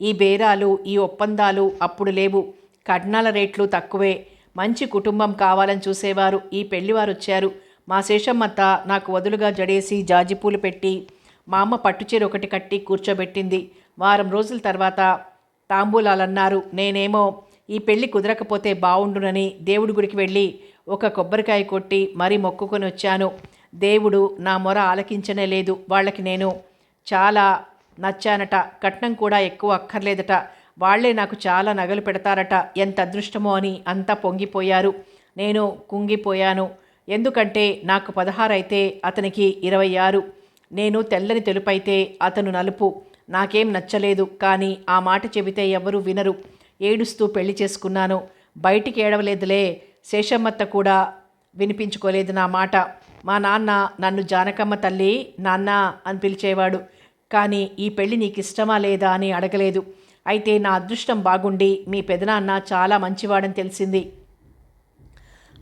ఈ బేరాలు, ఈ ఒప్పందాలు అప్పుడు లేవు. కట్నాల రేట్లు తక్కువే. మంచి కుటుంబం కావాలని చూసేవారు. ఈ పెళ్లివారు వచ్చారు. మా శేషమ్మత్త నాకు వదులుగా జడేసి జాజిపూలు పెట్టి మా అమ్మ పట్టుచీర ఒకటి కట్టి కూర్చోబెట్టింది. వారం రోజుల తర్వాత తాంబూలాలన్నారు. నేనేమో ఈ పెళ్లి కుదరకపోతే బావుండునని దేవుడి గుడికి వెళ్ళి ఒక కొబ్బరికాయ కొట్టి మరీ మొక్కుకొని వచ్చాను. దేవుడు నా మొర ఆలకించనే లేదు. వాళ్ళకి నేను చాలా నచ్చానట. కట్నం కూడా ఎక్కువ అక్కర్లేదట. వాళ్లే నాకు చాలా నగలు పెడతారట. ఎంత అదృష్టమో అని అంతా పొంగిపోయారు. నేను కుంగిపోయాను. ఎందుకంటే నాకు 16 అయితే అతనికి 26. నేను తెల్లని తెలుపైతే అతను నలుపు. నాకేం నచ్చలేదు. కానీ ఆ మాట చెబితే ఎవరూ వినరు. ఏడుస్తూ పెళ్లి చేసుకున్నాను. బయటికి ఏడవలేదులే. శేషమ్మత్త కూడా వినిపించుకోలేదు నా మాట. మా నాన్న నన్ను జానకమ్మ తల్లి నాన్న అని పిలిచేవాడు. కానీ ఈ పెళ్లి నీకు ఇష్టమా లేదా అని అడగలేదు. అయితే నా అదృష్టం బాగుండి మీ పెదనాన్న చాలా మంచివాడని తెలిసింది.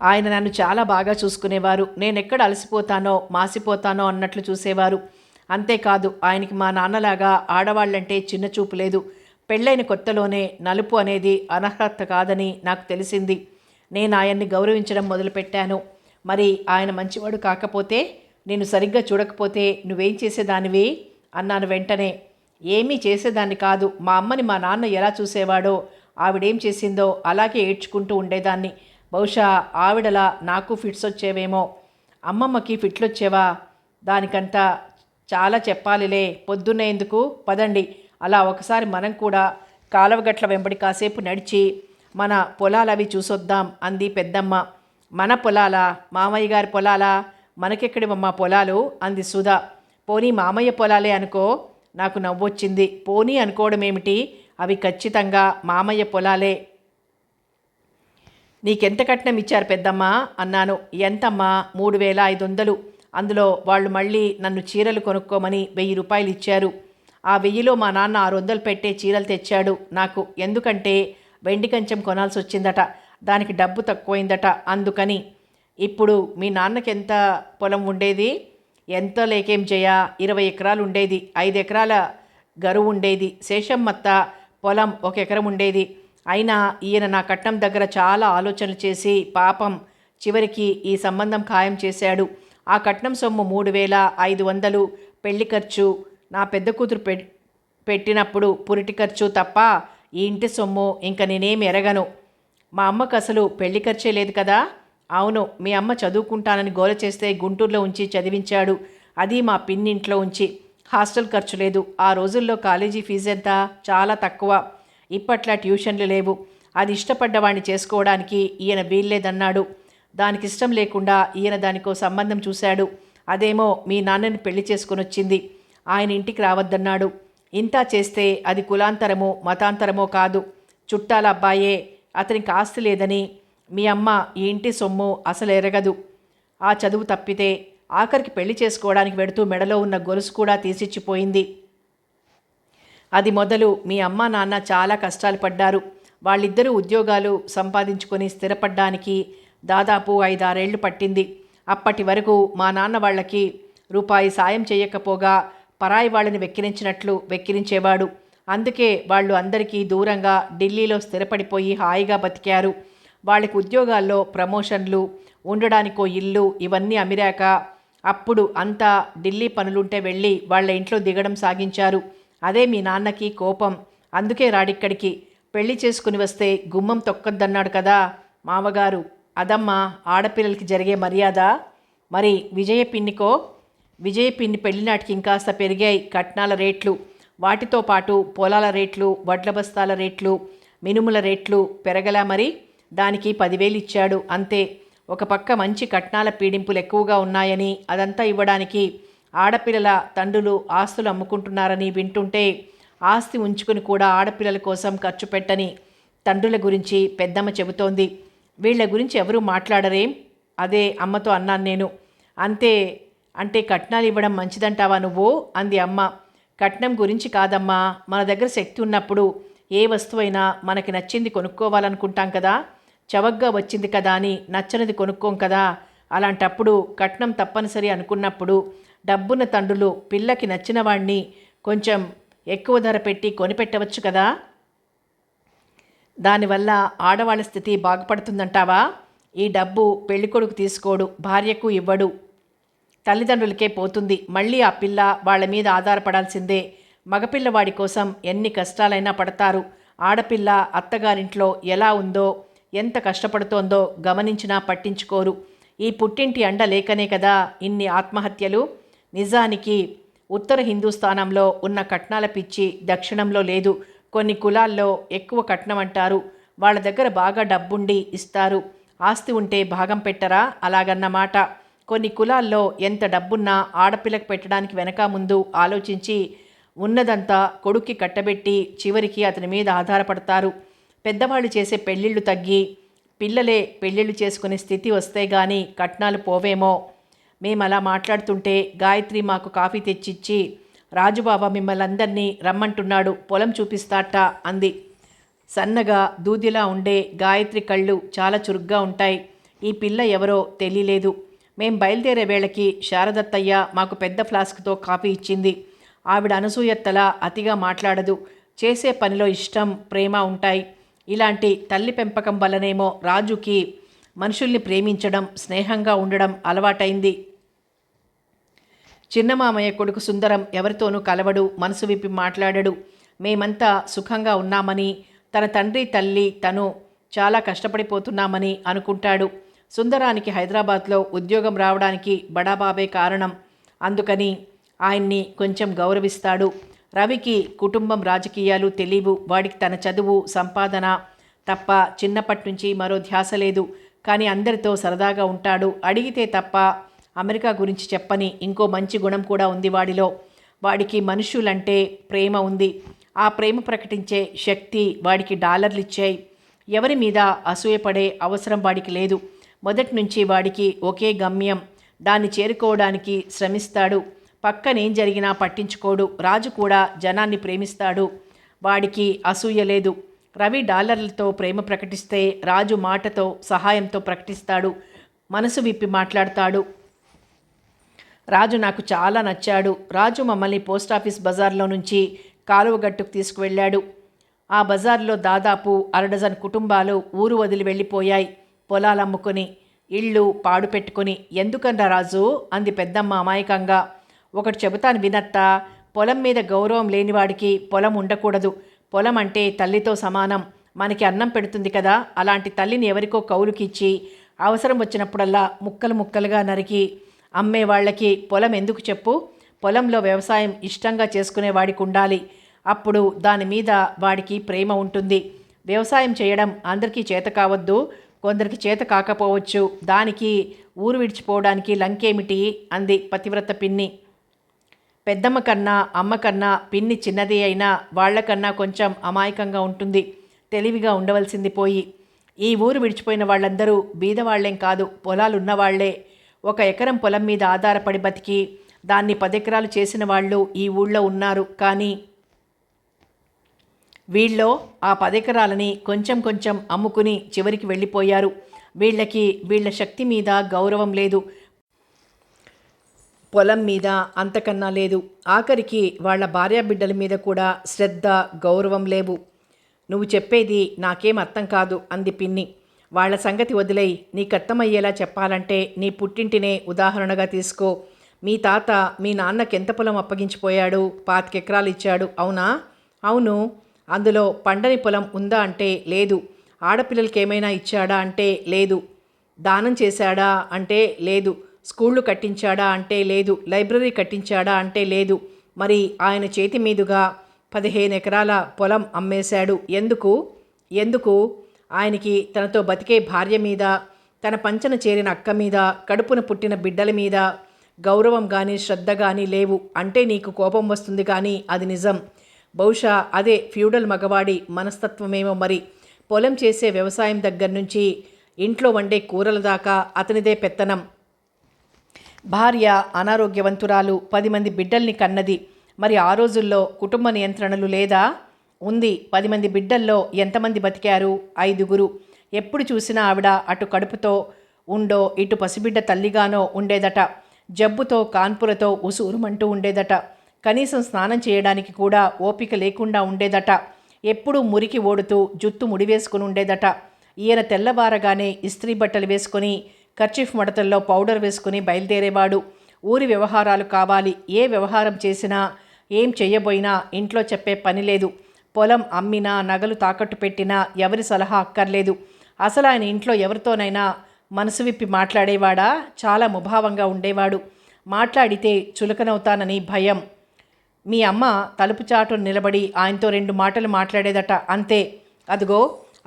ఆయన నన్ను చాలా బాగా చూసుకునేవారు. నేనెక్కడ అలసిపోతానో మాసిపోతానో అన్నట్లు చూసేవారు. అంతేకాదు, ఆయనకి మా నాన్నలాగా ఆడవాళ్ళంటే చిన్న చూపు లేదు. పెళ్ళైన కొత్తలోనే నలుపు అనేది అనర్హత కాదని నాకు తెలిసింది. నేను ఆయన్ని గౌరవించడం మొదలుపెట్టాను. మరి ఆయన మంచివాడు కాకపోతే, నేను సరిగ్గా చూడకపోతే నువ్వేం చేసేదానివి అన్నాను వెంటనే. ఏమీ చేసేదాన్ని కాదు. మా అమ్మని మా నాన్న ఎలా చూసేవాడో, ఆవిడేం చేసిందో అలాగే ఏడ్చుకుంటూ ఉండేదాన్ని. బహుశా ఆవిడలా నాకు ఫిట్స్ వచ్చేవేమో. అమ్మమ్మకి ఫిట్లొచ్చేవా? దానికంతా చాలా చెప్పాలిలే. పొద్దున్నే ఎందుకు, పదండి అలా ఒకసారి మనం కూడా కాలవగట్ల వెంబడి కాసేపు నడిచి మన పొలాలవి చూసొద్దాం అంది పెద్దమ్మ. మన పొలాలా? మామయ్య గారి పొలాలా? మనకెక్కడివమ్మా పొలాలు అంది సుధా. పోనీ మామయ్య పొలాలే అనుకో. నాకు నవ్వొచ్చింది. పోనీ అనుకోవడం ఏమిటి? అవి ఖచ్చితంగా మామయ్య పొలాలే. నీకెంత కట్నం ఇచ్చారు పెద్దమ్మా అన్నాను. ఎంతమ్మా? 3500. అందులో వాళ్ళు మళ్ళీ నన్ను చీరలు కొనుక్కోమని 1000 రూపాయలు ఇచ్చారు. ఆ 1000లో మా నాన్న 600 పెట్టే చీరలు తెచ్చాడు నాకు. ఎందుకంటే వెండి కంచెం కొనాల్సి వచ్చిందట. దానికి డబ్బు తక్కువైందట. అందుకని. ఇప్పుడు మీ నాన్నకి ఎంత పొలం ఉండేది? ఎంతో లేకేం జయ, 20 ఎకరాలు ఉండేది. 5 ఎకరాల గరువు ఉండేది. శేషమ్మత్త పొలం 1 ఎకరం ఉండేది. అయినా ఈయన నా కట్నం దగ్గర చాలా ఆలోచనలు చేసి పాపం చివరికి ఈ సంబంధం ఖాయం చేశాడు. ఆ కట్నం సొమ్ము 3500 పెళ్లి ఖర్చు, నా పెద్ద కూతురు పెట్టినప్పుడు పురిటి ఖర్చు తప్ప ఈ ఇంటి సొమ్ము ఇంక నేనేమి ఎరగను. మా అమ్మకు అసలు పెళ్లి ఖర్చే లేదు కదా? అవును, మీ అమ్మ చదువుకుంటానని గోల చేస్తే గుంటూరులో ఉంచి చదివించాడు. అది మా పిన్నింట్లో ఉంచి. హాస్టల్ ఖర్చు లేదు. ఆ రోజుల్లో కాలేజీ ఫీజు ఎంత? చాలా తక్కువ. ఇప్పట్లా ట్యూషన్లు లేవు. అది ఇష్టపడ్డవాణ్ణి చేసుకోవడానికి ఈయన వీల్లేదన్నాడు. దానికి ఇష్టం లేకుండా ఈయన దానికో సంబంధం చూశాడు. అదేమో మీ నాన్నని పెళ్లి చేసుకుని వచ్చింది. ఆయన ఇంటికి రావద్దన్నాడు. ఇంతా చేస్తే అది కులాంతరమో మతాంతరమో కాదు, చుట్టాల అబ్బాయే. అతనికి ఆస్తి లేదని మీ అమ్మ ఈ ఇంటి సొమ్ము అసలు ఎరగదు. ఆ చదువు తప్పితే ఆఖరికి పెళ్లి చేసుకోవడానికి వెడుతూ మెడలో ఉన్న గొలుసు కూడా తీసిచ్చిపోయింది. అది మొదలు మీ అమ్మ నాన్న చాలా కష్టాలు పడ్డారు. వాళ్ళిద్దరూ ఉద్యోగాలు సంపాదించుకొని స్థిరపడ్డానికి దాదాపు 5-6 ఏళ్లు పట్టింది. అప్పటి వరకు మా నాన్న వాళ్ళకి రూపాయి సాయం చేయకపోగా పరాయి వాళ్ళని వెక్కిరించినట్లు వెక్కిరించేవాడు. అందుకే వాళ్ళు అందరికీ దూరంగా ఢిల్లీలో స్థిరపడిపోయి హాయిగా బతికారు. వాళ్ళకి ఉద్యోగాల్లో ప్రమోషన్లు, ఉండడానికో ఇల్లు ఇవన్నీ అమిరాక అప్పుడు అంతా ఢిల్లీ పనులుంటే వెళ్ళి వాళ్ళ ఇంట్లో దిగడం సాగించారు. అదే మీ నాన్నకి కోపం. అందుకే రాడిక్కడికి. పెళ్లి చేసుకుని వస్తే గుమ్మం తొక్కద్దన్నాడు కదా మామగారు. అదమ్మా ఆడపిల్లలకి జరిగే మర్యాద. మరి విజయ పిన్ని పెళ్లినాటికి ఇంకాస్త పెరిగాయి కట్నాల రేట్లు. వాటితో పాటు పొలాల రేట్లు, వడ్ల బస్తాల రేట్లు, మినుముల రేట్లు పెరగలా మరి. దానికి 10,000 ఇచ్చాడు అంతే. ఒక పక్క మంచి కట్నాల పీడింపులు ఎక్కువగా ఉన్నాయని, అదంతా ఇవ్వడానికి ఆడపిల్లల తండ్రులు ఆస్తులు అమ్ముకుంటున్నారని వింటుంటే, ఆస్తి ఉంచుకుని కూడా ఆడపిల్లల కోసం ఖర్చు పెట్టని తండ్రుల గురించి పెద్దమ్మ చెబుతోంది. వీళ్ల గురించి ఎవరూ మాట్లాడరేం అదే అమ్మతో అన్నాను నేను. అంతే అంటే కట్నాలు ఇవ్వడం మంచిదంటావా నువ్వు అంది అమ్మ. కట్నం గురించి కాదమ్మా, మన దగ్గర శక్తి ఉన్నప్పుడు ఏ వస్తువైనా మనకి నచ్చింది కొనుక్కోవాలనుకుంటాం కదా. చవకగా వచ్చింది కదా అని నచ్చనిది కొనుక్కోం కదా. అలాంటప్పుడు కట్నం తప్పనిసరి అనుకున్నప్పుడు డబ్బున్న తండ్రులు పిల్లకి నచ్చిన వాణ్ణి కొంచెం ఎక్కువ ధర పెట్టి కొనిపెట్టవచ్చు కదా. దానివల్ల ఆడవాళ్ళ స్థితి బాగుపడుతుందంటావా. ఈ డబ్బు పెళ్ళికొడుకు తీసుకోడు, భార్యకు ఇవ్వడు, తల్లిదండ్రులకే పోతుంది. మళ్ళీ ఆ పిల్ల వాళ్ళ మీద ఆధారపడాల్సిందే. మగపిల్లవాడి కోసం ఎన్ని కష్టాలైనా పడతారు. ఆడపిల్ల అత్తగారింట్లో ఎలా ఉందో, ఎంత కష్టపడుతోందో గమనించినా పట్టించుకోరు. ఈ పుట్టింటి అండ లేకనే కదా ఇన్ని ఆత్మహత్యలు. నిజానికి ఉత్తర హిందూస్థానంలో ఉన్న కట్నాల పిచ్చి దక్షిణంలో లేదు. కొన్ని కులాల్లో ఎక్కువ కట్నం అంటారు. వాళ్ళ దగ్గర బాగా డబ్బుండి ఇస్తారు. ఆస్తి ఉంటే భాగం పెట్టరా అలాగన్నమాట. కొన్ని కులాల్లో ఎంత డబ్బున్నా ఆడపిల్లకు పెట్టడానికి వెనక ముందు ఆలోచించి ఉన్నదంతా కొడుక్కి కట్టబెట్టి చివరికి అతని మీద ఆధారపడతారు. పెద్దవాళ్ళు చేసే పెళ్ళిళ్ళు తగ్గి పిల్లలే పెళ్ళిళ్ళు చేసుకునే స్థితి వస్తే గానీ కట్నాలు పోవేమో. మేము అలా మాట్లాడుతుంటే గాయత్రి మాకు కాఫీ తెచ్చిచ్చి, రాజుబాబా మిమ్మల్ని అందరినీ రమ్మంటున్నాడు, పొలం చూపిస్తాట అంది. సన్నగా దూదిలా ఉండే గాయత్రి కళ్ళు చాలా చురుగ్గా ఉంటాయి. ఈ పిల్ల ఎవరో తెలియలేదు. మేం బయలుదేరే వేళకి శారదత్తయ్య మాకు పెద్ద ఫ్లాస్క్తో కాఫీ ఇచ్చింది. ఆవిడ అనసూయత్తలా అతిగా మాట్లాడదు. చేసే పనిలో ఇష్టం, ప్రేమ ఉంటాయి. ఇలాంటి తల్లి పెంపకం వల్లనేమో రాజుకి మనుషుల్ని ప్రేమించడం, స్నేహంగా ఉండడం అలవాటైంది. చిన్నమామయ్య కొడుకు సుందరం ఎవరితోనూ కలవడు, మనసు విప్పి మాట్లాడడు. మేమంతా సుఖంగా ఉన్నామని, తన తండ్రి తల్లి తను చాలా కష్టపడిపోతున్నామని అనుకుంటాడు. సుందరానికి హైదరాబాద్లో ఉద్యోగం రావడానికి బడాబాబే కారణం. అందుకని ఆయన్ని కొంచెం గౌరవిస్తాడు. రవికి కుటుంబం, రాజకీయాలు తెలియవు. వాడికి తన చదువు, సంపాదన తప్ప చిన్నప్పటి నుంచి మరో ధ్యాస లేదు. కానీ అందరితో సరదాగా ఉంటాడు. అడిగితే తప్ప అమెరికా గురించి చెప్పని ఇంకో మంచి గుణం కూడా ఉంది వాడిలో. వాడికి మనుషులంటే ప్రేమ ఉంది. ఆ ప్రేమ ప్రకటించే శక్తి వాడికి డాలర్లు ఇచ్చాయి. ఎవరి మీద అసూయపడే అవసరం వాడికి లేదు. మొదటి నుంచి వాడికి ఒకే గమ్యం, దాన్ని చేరుకోవడానికి శ్రమిస్తాడు. పక్కనేం జరిగినా పట్టించుకోడు. రాజు కూడా జనాన్ని ప్రేమిస్తాడు. వాడికి అసూయ లేదు. రవి డాలర్లతో ప్రేమ ప్రకటిస్తే రాజు మాటతో, సహాయంతో ప్రకటిస్తాడు. మనసు విప్పి మాట్లాడతాడు. రాజు నాకు చాలా నచ్చాడు. రాజు మమ్మల్ని పోస్టాఫీస్ బజార్లో నుంచి కాలువగట్టుకు తీసుకువెళ్ళాడు. ఆ బజార్లో దాదాపు 1 డజన్ కుటుంబాలు ఊరు వదిలి వెళ్ళిపోయాయి. పొలాలు అమ్ముకొని, ఇళ్ళు పాడు పెట్టుకుని. ఎందుకన్నా రాజు అంది పెద్దమ్మ అమాయకంగా. ఒకటి చెబుతాను వినత్తా. పొలం మీద గౌరవం లేనివాడికి పొలం ఉండకూడదు. పొలం అంటే తల్లితో సమానం. మనకి అన్నం పెడుతుంది కదా. అలాంటి తల్లిని ఎవరికో కౌలుకిచ్చి అవసరం వచ్చినప్పుడల్లా ముక్కలు ముక్కలుగా నరికి అమ్మే వాళ్ళకి పొలం ఎందుకు చెప్పు. పొలంలో వ్యవసాయం ఇష్టంగా చేసుకునేవాడికి ఉండాలి. అప్పుడు దాని మీద వాడికి ప్రేమ ఉంటుంది. వ్యవసాయం చేయడం అందరికీ చేత కావద్దు, కొందరికి చేత కాకపోవచ్చు. దానికి ఊరు విడిచిపోవడానికి లంకేమిటి అంది పతివ్రత పిన్ని. పెద్దమ్మ కన్నా అమ్మ కన్నా పిన్ని చిన్నది అయినా వాళ్లకన్నా కొంచెం అమాయకంగా ఉంటుంది. తెలివిగా ఉండవలసింది పోయి. ఈ ఊరు విడిచిపోయిన వాళ్ళందరూ బీదవాళ్లేం కాదు, పొలాలున్నవాళ్లే. 1 ఎకరం పొలం మీద ఆధారపడి బతికి దాన్ని 10 ఎకరాలు చేసిన వాళ్ళు ఈ ఊళ్ళో ఉన్నారు. కానీ వీళ్ళో ఆ 10 ఎకరాలని కొంచెం కొంచెం అమ్ముకుని చివరికి వెళ్ళిపోయారు. వీళ్ళకి వీళ్ళ శక్తి మీద గౌరవం లేదు, పొలం మీద అంతకన్నా లేదు. ఆఖరికి వాళ్ళ భార్యాబిడ్డల మీద కూడా శ్రద్ధ, గౌరవం లేవు. నువ్వు చెప్పేది నాకేం అర్థం కాదు అంది పిన్ని. వాళ్ళ సంగతి వదిలేయి. నీకర్థమయ్యేలా చెప్పాలంటే నీ పుట్టింటినే ఉదాహరణగా తీసుకో. మీ తాత మీ నాన్నకెంత పొలం అప్పగించిపోయాడు? 25 ఎకరాలు ఇచ్చాడు, అవునా? అవును. అందులో పండని పొలం ఉందా అంటే లేదు. ఆడపిల్లలకేమైనా ఇచ్చాడా అంటే లేదు. దానం చేశాడా అంటే లేదు. స్కూళ్ళు కట్టించాడా అంటే లేదు. లైబ్రరీ కట్టించాడా అంటే లేదు. మరి ఆయన చేతి మీదుగా 15 ఎకరాల పొలం అమ్మేశాడు. ఎందుకు? ఆయనకి తనతో బతికే భార్య మీద, తన పంచన చేరిన అక్క మీద, కడుపున పుట్టిన బిడ్డల మీద గౌరవం కానీ శ్రద్ధ కానీ లేవు అంటే నీకు కోపం వస్తుంది, కానీ అది నిజం. బహుశా అదే ఫ్యూడల్ మగవాడి మనస్తత్వమేమో మరి. పొలం చేసే వ్యవసాయం దగ్గర నుంచి ఇంట్లో వండే కూరల దాకా అతనిదే పెత్తనం. భార్య అనారోగ్యవంతురాలు, 10 మంది బిడ్డల్ని కన్నది. మరి ఆ రోజుల్లో కుటుంబ నియంత్రణలు లేదా? ఉంది. 10 మంది బిడ్డల్లో ఎంతమంది బతికారు? 5గురు. ఎప్పుడు చూసినా ఆవిడ అటు కడుపుతో ఉండో ఇటు పసిబిడ్డ తల్లిగానో ఉండేదట. జబ్బుతో కాన్పులతో ఉసూరుమంటూ ఉండేదట. కనీసం స్నానం చేయడానికి కూడా ఓపిక లేకుండా ఉండేదట. ఎప్పుడూ మురికి ఓడుతూ జుత్తు ముడివేసుకుని ఉండేదట. ఈయన తెల్లవారగానే ఇస్త్రీ బట్టలు వేసుకొని కర్చీఫ్ మడతల్లో పౌడర్ వేసుకుని బయలుదేరేవాడు. ఊరి వ్యవహారాలు కావాలి. ఏ వ్యవహారం చేసినా ఏం చెయ్యబోయినా ఇంట్లో చెప్పే పని లేదు. పొలం అమ్మినా నగలు తాకట్టు పెట్టినా ఎవరి సలహా అక్కర్లేదు. అసలు ఆయన ఇంట్లో ఎవరితోనైనా మనసు విప్పి మాట్లాడేవాడా? చాలా ముభావంగా ఉండేవాడు. మాట్లాడితే చులకనవుతానని భయం. మీ అమ్మ తలుపు చాటును నిలబడి ఆయనతో 2 మాటలు మాట్లాడేదట, అంతే. అదిగో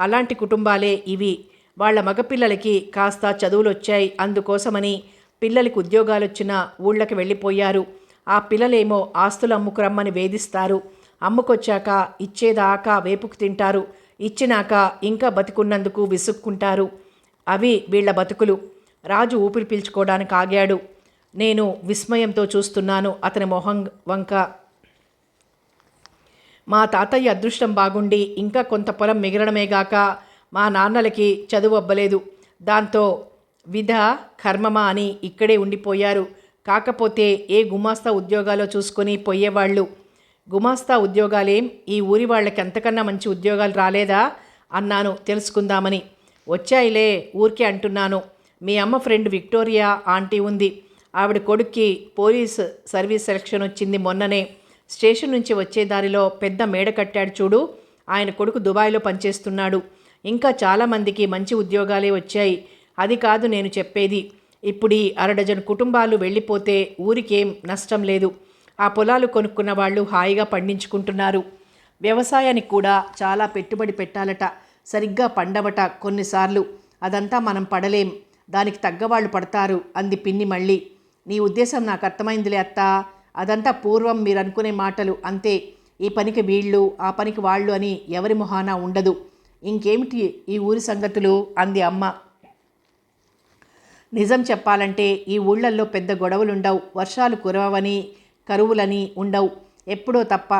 అలాంటి కుటుంబాలే ఇవి. వాళ్ళ మగపిల్లలకి కాస్త చదువులు వచ్చాయి, అందుకోసమని పిల్లలకి ఉద్యోగాలొచ్చినా ఊళ్ళకి వెళ్ళిపోయారు. ఆ పిల్లలేమో ఆస్తులు అమ్ముకురమ్మని వేధిస్తారు. అమ్ముకొచ్చాక ఇచ్చేదాకా వేపుకు తింటారు. ఇచ్చినాక ఇంకా బతికున్నందుకు విసుక్కుంటారు. అవి వీళ్ల బతుకులు. రాజు ఊపిరి పీల్చుకోవడానికి ఆగాడు. నేను విస్మయంతో చూస్తున్నాను అతని మొహం వంక. మా తాతయ్య అదృష్టం బాగుండి ఇంకా కొంత పొలం మిగలడమేగాక మా నాన్నలకి చదువు అబ్బలేదు. దాంతో విధ కర్మమా అని ఇక్కడే ఉండిపోయారు. కాకపోతే ఏ గుమాస్తా ఉద్యోగాలో చూసుకొని పోయేవాళ్ళు. గుమాస్తా ఉద్యోగాలేం ఈ ఊరి వాళ్ళకి అంతకన్నా మంచి ఉద్యోగాలు రాలేదా అన్నాను తెలుసుకుందామని. వచ్చాయిలే, ఊరికే అంటున్నాను. మీ అమ్మ ఫ్రెండ్ విక్టోరియా ఆంటీ ఉంది. ఆవిడ కొడుక్కి పోలీస్ సర్వీస్ సెలక్షన్ వచ్చింది మొన్ననే. స్టేషన్ నుంచి వచ్చే దారిలో పెద్ద మేడ కట్టాడు చూడు, ఆయన కొడుకు దుబాయ్లో పనిచేస్తున్నాడు. ఇంకా చాలామందికి మంచి ఉద్యోగాలే వచ్చాయి. అది కాదు నేను చెప్పేది. ఇప్పుడు 1/2 డజన్ కుటుంబాలు వెళ్ళిపోతే ఊరికేం నష్టం లేదు. ఆ పొలాలు కొనుక్కున్న వాళ్ళు హాయిగా పండించుకుంటున్నారు. వ్యవసాయానికి కూడా చాలా పెట్టుబడి పెట్టాలట. సరిగ్గా పండవట కొన్నిసార్లు. అదంతా మనం పడలేం, దానికి తగ్గవాళ్ళు పడతారు అంది పిన్ని మళ్ళీ. నీ ఉద్దేశం నాకు అర్థమైందిలే అత్తా. అదంతా పూర్వం మీరు అనుకునే మాటలు అంతే. ఈ పనికి వీళ్ళు, ఆ పనికి వాళ్ళు అని ఎవరి మొహాన ఉండదు. ఇంకేమిటి ఈ ఊరి సంగతులు అంది అమ్మ. నిజం చెప్పాలంటే ఈ ఊళ్ళల్లో పెద్ద గొడవలుండవు. వర్షాలు కురవని, కరువులని ఉండవు. ఎప్పుడో తప్ప.